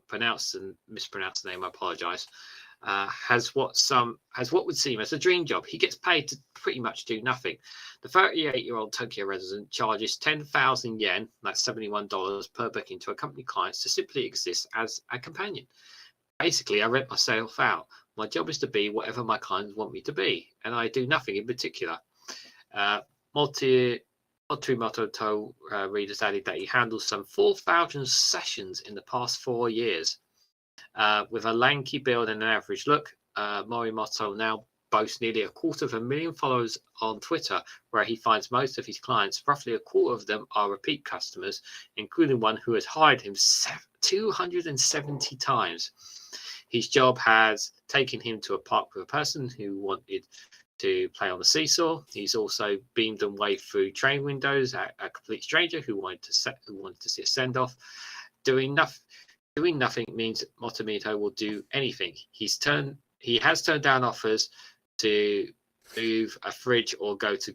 mispronounced the name, I apologize, has what would seem as a dream job. He gets paid to pretty much do nothing. The 38-year-old Tokyo resident charges 10,000 yen, that's $71 per booking, to accompany clients to simply exist as a companion. Basically, I rent myself out. My job is to be whatever my clients want me to be, and I do nothing in particular. Morimoto readers added that he handles some 4,000 sessions in the past 4 years. With a lanky build and an average look, Morimoto now boasts nearly 250,000 followers on Twitter, where he finds most of his clients. Roughly a quarter of them are repeat customers, including one who has hired him 270 times. His job has taken him to a park with a person who wanted to play on the seesaw. He's also beamed them way through train windows at a complete stranger who wanted to see a send-off. Doing nothing means Morimoto will do anything. He has turned down offers to move a fridge or go to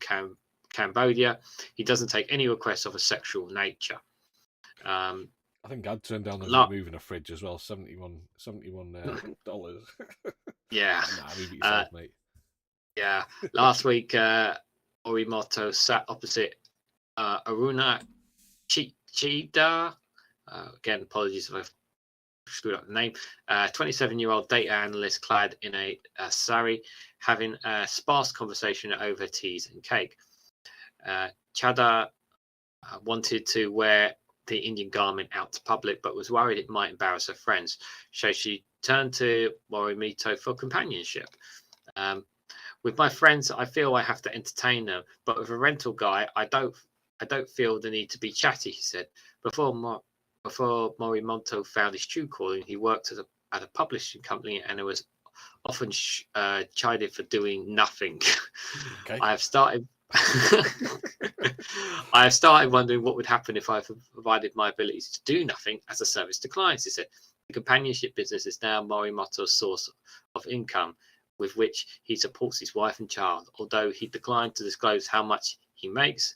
Cambodia. He doesn't take any requests of a sexual nature. I think I'd turn down moving a fridge as well. $71. Yeah. Nah, leave it yourself, mate. Yeah. Last week, Morimoto sat opposite Aruna Chida. Again, apologies if I've screwed up the name. 27-year-old data analyst clad in a sari, having a sparse conversation over teas and cake. Chada wanted to wear the Indian garment out to public, but was worried it might embarrass her friends. So she turned to Morimoto for companionship. With my friends, I feel I have to entertain them, but with a rental guy, I don't feel the need to be chatty, he said. Before Morimoto found his true calling, he worked at a publishing company and it was often chided for doing nothing. Okay. I have started wondering what would happen if I provided my abilities to do nothing as a service to clients, he said. The companionship business is now Morimoto's source of income, with which he supports his wife and child. Although he declined to disclose how much he makes,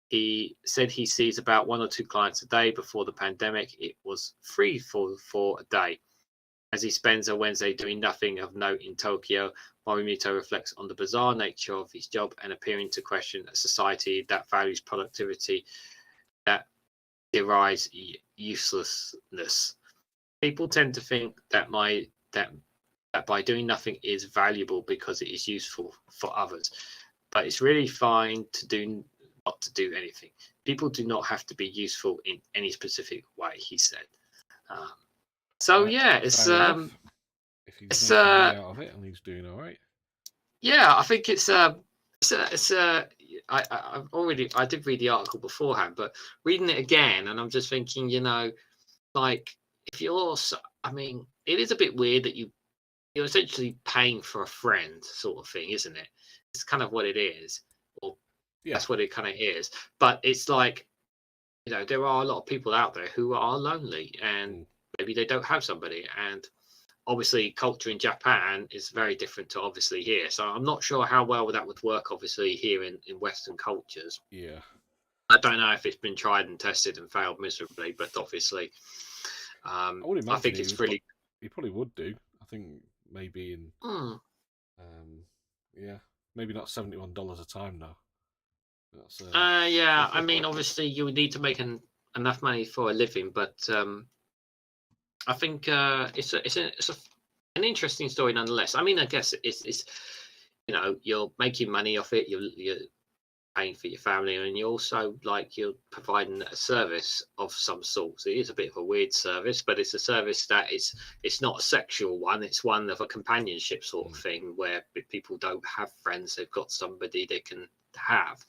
he said he sees about 1 or 2 clients a day. Before the pandemic, it was 3 for a day. As he spends a Wednesday doing nothing of note in Tokyo, Morimoto reflects on the bizarre nature of his job and appearing to question a society that values productivity that derives uselessness. People tend to think that by doing nothing is valuable because it is useful for others, but it's really fine to not to do anything. People do not have to be useful in any specific way, he said. Yeah, it's if he's making money out of it and he's doing all right. Yeah, I think I did read the article beforehand, but reading it again, and I'm just thinking, like if you're, I mean, it is a bit weird that you're essentially paying for a friend, sort of thing, isn't it? It's kind of what it is, or that's what it kind of is. But it's like, there are a lot of people out there who are lonely and maybe they don't have somebody. And obviously culture in Japan is very different to obviously here. So I'm not sure how well that would work, obviously, here in Western cultures. Yeah. I don't know if it's been tried and tested and failed miserably, but obviously, I would imagine I think it's really. He probably would do. I think maybe in, yeah, maybe not $71 a time now. That's, yeah, I mean, obviously, you would need to make enough money for a living, but I think it's an interesting story nonetheless. I mean, I guess it's you're making money off it. You're paying for your family, and you also you're providing a service of some sort. So it is a bit of a weird service, but it's a service that it's not a sexual one. It's one of a companionship sort of thing where people don't have friends, they've got somebody they can have.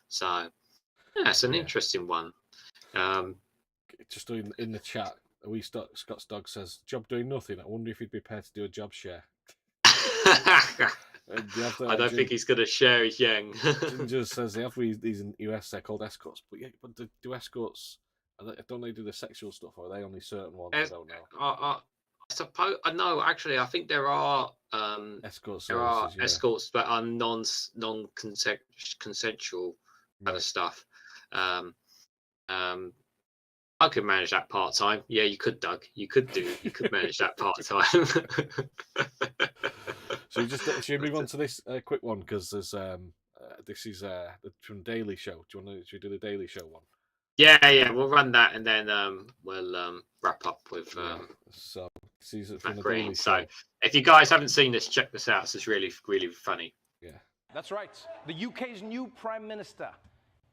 So yeah, it's an interesting one. Just in the chat, Scott's dog says, "Job doing nothing. I wonder if he'd be prepared to do a job share." I don't think he's going to share his yang. Ginger says they have these in US. They're called escorts, but do escorts? Don't they do the sexual stuff, or are they only certain ones? I don't know. I suppose no. Actually, I think there are escorts. There are escorts that are non-consensual kind of stuff. I could manage that part time. Yeah, you could, Doug. You could manage that part time. So should we move on to this quick one, because there's this is from Daily Show. Should we do the Daily Show one? Yeah, we'll run that, and then we'll wrap up with so this is Matt from the Green. Daily So Show. if you guys haven't seen this, check this out. It's really, really funny. Yeah, that's right. The UK's new Prime Minister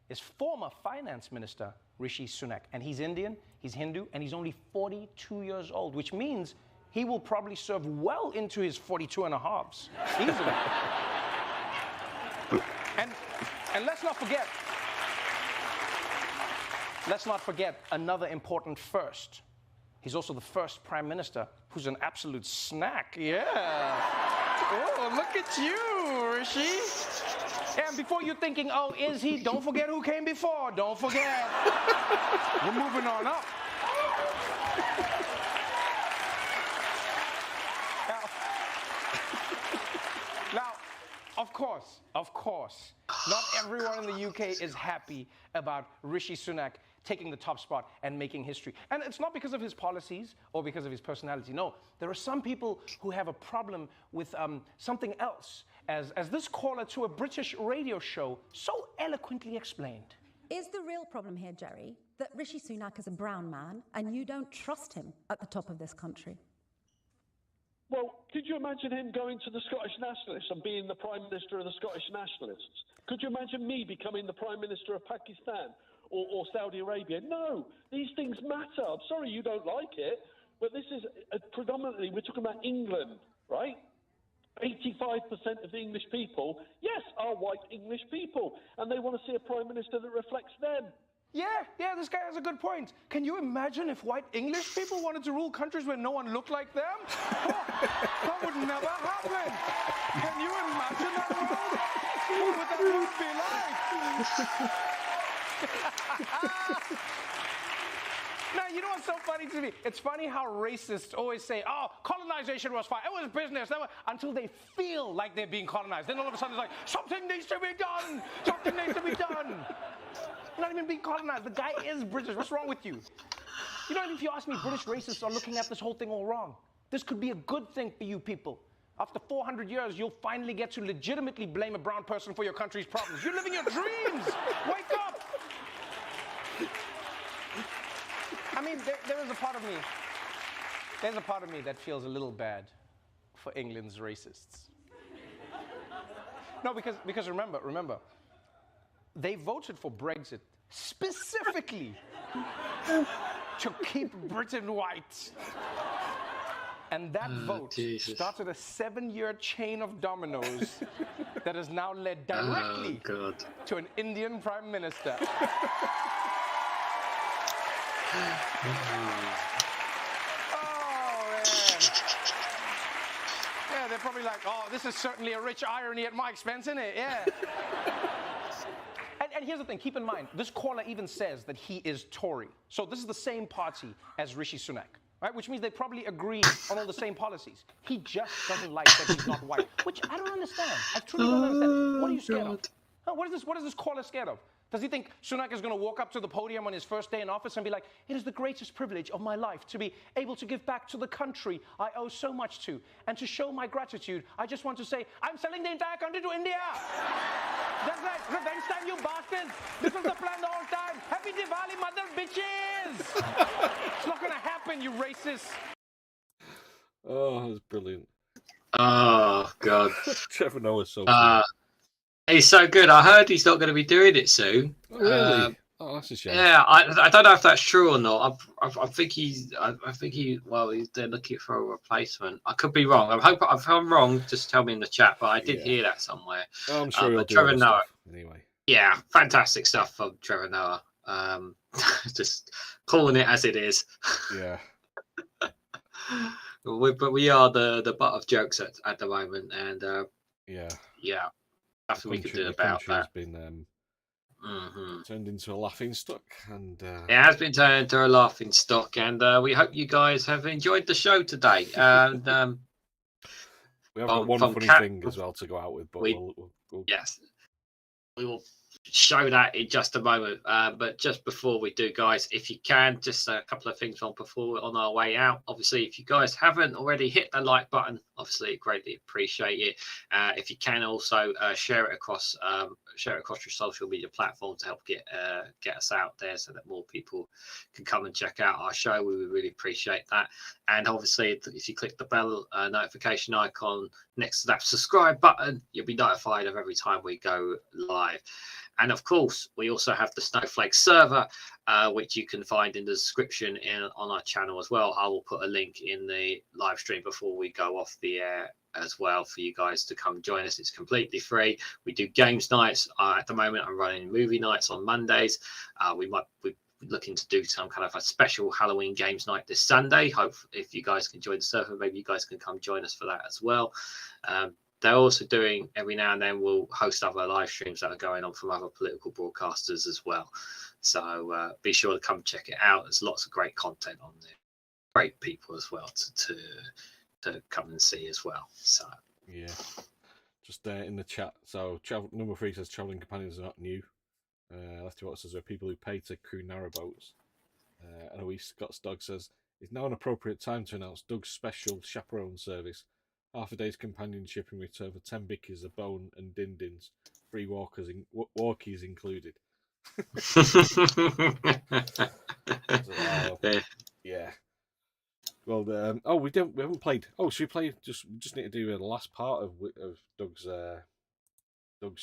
is former Finance Minister Rishi Sunak, and he's Indian, he's Hindu, and he's only 42 years old, which means he will probably serve well into his 42 and a halves, easily. and let's not forget another important first. He's also the first Prime Minister who's an absolute snack. Yeah. Oh, look at you, Rishi. And before you're thinking, oh, is he? Don't forget who came before. Don't forget. We're moving on up. Now, of course, not everyone in the UK is happy about Rishi Sunak taking the top spot and making history. And it's not because of his policies or because of his personality. No, there are some people who have a problem with something else, as this caller to a British radio show so eloquently explained. Is the real problem here, Jerry, that Rishi Sunak is a brown man and you don't trust him at the top of this country? Well, could you imagine him going to the Scottish Nationalists and being the Prime Minister of the Scottish Nationalists? Could you imagine me becoming the Prime Minister of Pakistan or Saudi Arabia? No, these things matter. I'm sorry you don't like it, but this is predominantly, we're talking about England, right? 85% of the English people, yes, are white English people, and they want to see a Prime Minister that reflects them. Yeah, this guy has a good point. Can you imagine if white English people wanted to rule countries where no one looked like them? Oh, that would never happen. Can you imagine that world? What would that world be like? Now, you know what's so funny to me? It's funny how racists always say, oh, colonization was fine. It was business. Until they feel like they're being colonized. Then all of a sudden it's like, something needs to be done. Something needs to be done. You're not even being colonized. The guy is British. What's wrong with you? You know, if you ask me, British racists are looking at this whole thing all wrong. This could be a good thing for you people. After 400 years, you'll finally get to legitimately blame a brown person for your country's problems. You're living your dreams. Wake up. I mean, there is a part of me. There's a part of me that feels a little bad for England's racists. No, because remember, they voted for Brexit specifically to keep Britain white. And that vote started a 7-year chain of dominoes that has now led directly to an Indian Prime Minister. Oh, man. Yeah, they're probably like, oh, this is certainly a rich irony at my expense, isn't it? Yeah. And here's the thing, keep in mind, this caller even says that he is Tory. So this is the same party as Rishi Sunak, right? Which means they probably agree on all the same policies. He just doesn't like that he's not white, which I don't understand. I truly don't understand. What are you scared of? What is this caller scared of? Does he think Sunak is going to walk up to the podium on his first day in office and be like, it is the greatest privilege of my life to be able to give back to the country I owe so much to, and to show my gratitude, I just want to say, I'm selling the entire country to India. That's right, revenge time, you bastards. This was the plan the whole time. Happy Diwali, mother bitches. It's not going to happen, you racists. Oh, that's brilliant. Oh, God. Trevor Noah's so funny. He's so good. I heard he's not going to be doing it soon. Oh, really? Oh, that's a shame. Yeah, I don't know if that's true or not. I think they're looking for a replacement. I could be wrong. If I'm wrong, just tell me in the chat. But I did hear that somewhere. Oh, I'm sure he'll do Trevor Noah. Anyway. Yeah, fantastic stuff from Trevor Noah. Just calling it as it is. Yeah. But we are the butt of jokes at the moment, and yeah, nothing we could do about that. Been turned into a laughing stock, and it has been turned into a laughing stock, and we hope you guys have enjoyed the show today. And we have got one funny thing as well to go out with, but we'll... yes, we will show that in just a moment. But just before we do, guys, if you can, just a couple of things on our way out. Obviously, if you guys haven't already hit the like button, obviously greatly appreciate it. If you can also share it across your social media platform to help get us out there, so that more people can come and check out our show. We would really appreciate that. And obviously, if you click the bell notification icon next to that subscribe button, you'll be notified of every time we go live. And of course, we also have the Snowflake server, which you can find in the description on our channel as well. I will put a link in the live stream before we go off the air as well for you guys to come join us. It's completely free. We do games nights. At the moment, I'm running movie nights on Mondays. We're looking to do some kind of a special Halloween games night this Sunday. Hope if you guys can join the server, maybe you guys can come join us for that as well. They're also doing, every now and then, we'll host other live streams that are going on from other political broadcasters as well. So be sure to come check it out. There's lots of great content on there. Great people as well to come and see as well. So yeah, just in the chat. So number 3 says travelling companions are not new. Lefty Watt says there are people who pay to crew narrowboats. And Scott's Dog says it's now an appropriate time to announce Doug's special chaperone service. Half a day's companionship in return for 10 bickies, a bone and din-dins. Free walkies included. Yeah. Well, we haven't played. Oh, should we play? We just need to do the last part of Doug's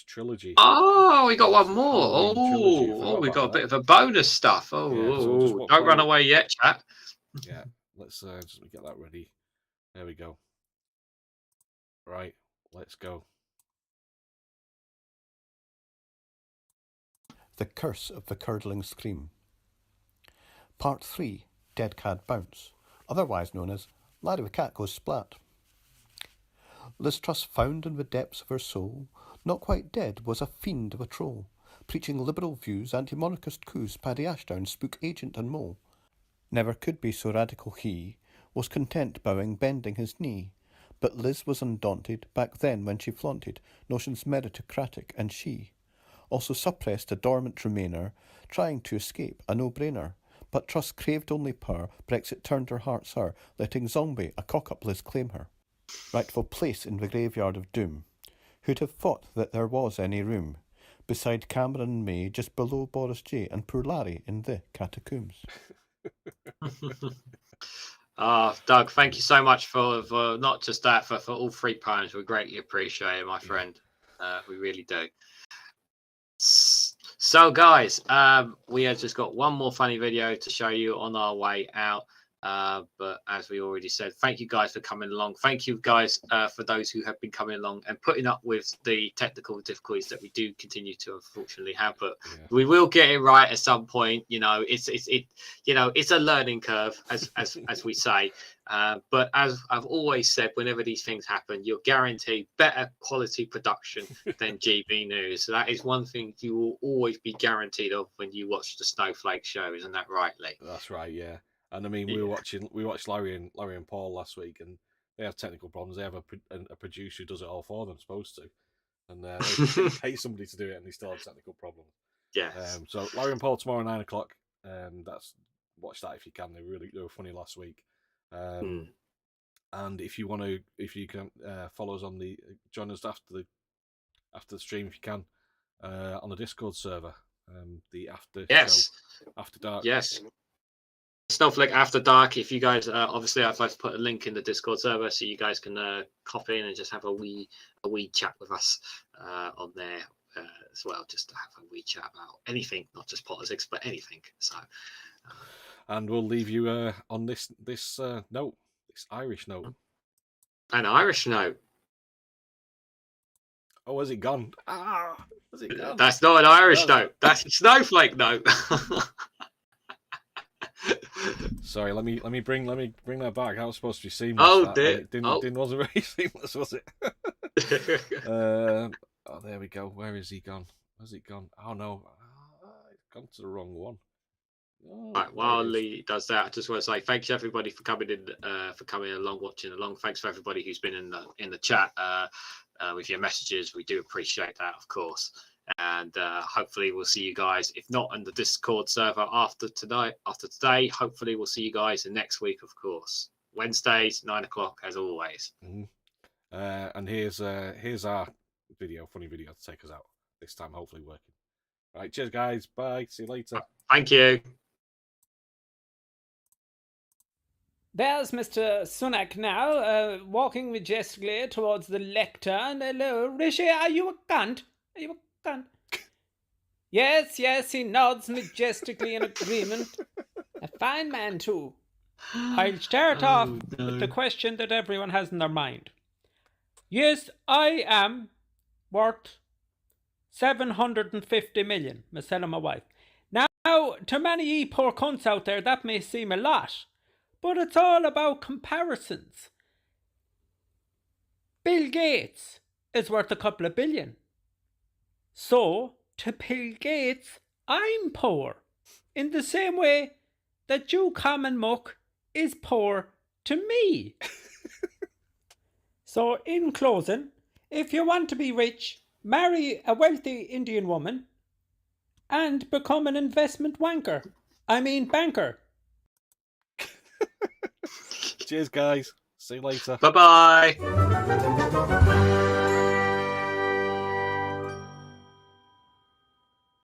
trilogy. Oh, we got one more. Oh, we got a bit of a bonus stuff. Don't run away yet, chat. Yeah, let's just get that ready. There we go. Right, let's go. The Curse of the Curdling Scream. Part 3, Dead Cat Bounce, otherwise known as Larry the Cat Goes Splat. Liz Truss, found in the depths of her soul, not quite dead, was a fiend of a troll, preaching liberal views, anti-monarchist coups, Paddy Ashdown, spook agent and mole. Never could be so radical he, was content bowing, bending his knee. But Liz was undaunted back then when she flaunted notions meritocratic, and she also suppressed a dormant Remainer, trying to escape, a no-brainer. But Truss craved only power, Brexit turned her heart sour, letting Zombie, a cock-up Liz, claim her rightful place in the graveyard of doom. Who'd have thought that there was any room beside Cameron and May, just below Boris J, and poor Larry in the catacombs? Doug, thank you so much for not just that, for all 3 poems. We greatly appreciate it, my friend. We really do. So, guys, we have just got one more funny video to show you on our way out. But as we already said, thank you guys for coming along. Thank you guys for those who have been coming along and putting up with the technical difficulties that we do continue to unfortunately have. But we will get it right at some point. You know, it's a learning curve, as we say. But as I've always said, whenever these things happen, you're guaranteed better quality production than GB News. So that is one thing you will always be guaranteed of when you watch the Snowflake show. Isn't that right, Lee? That's right, yeah. And I mean, we watched Larry and Paul last week, and they have technical problems. They have a producer who does it all for them, supposed to, and they pay somebody to do it, and they still have technical problems. Yes. So Larry and Paul tomorrow 9 o'clock. Watch that if you can. They were funny last week. And if you can follow us on join us after the stream if you can on the Discord server. The after show, After Dark. Yes. Snowflake After Dark. If you guys obviously I'd like to put a link in the Discord server so you guys can hop in and just have a wee chat with us on there as well, just to have a wee chat about anything, not just politics but anything. So and we'll leave you on this note, this Irish note. An Irish note. Oh, has it gone? Has it gone? That's not an Irish note. That's a Snowflake note. Sorry, let me bring that back. That was supposed to be seamless. Oh dear! It wasn't very seamless, was it? Oh, there we go. Where is he gone? Where's it gone? Oh no, it's gone to the wrong one. Oh, right, while Lee does that, I just want to say thanks everybody for coming in, for coming along, watching along. Thanks for everybody who's been in the chat with your messages. We do appreciate that, of course. And hopefully we'll see you guys, if not on the Discord server after today, hopefully we'll see you guys next week, of course. Wednesdays, 9 o'clock, as always. And here's our funny video to take us out. This time, hopefully working. All right, cheers, guys. Bye. See you later. Thank you. There's Mr. Sunak now, walking majestically towards the lectern. Hello, Rishi, are you a cunt? Are you a cunt? Yes, he nods majestically in agreement. A fine man, too. I'll start off with the question that everyone has in their mind. Yes, I am worth 750 million, myself and my wife. Now, to many ye poor cunts out there, that may seem a lot, but it's all about comparisons. Bill Gates is worth a couple of billion. So, to Bill Gates, I'm poor. In the same way that you common muck is poor to me. So, in closing, if you want to be rich, marry a wealthy Indian woman and become an investment banker. Cheers, guys. See you later. Bye-bye.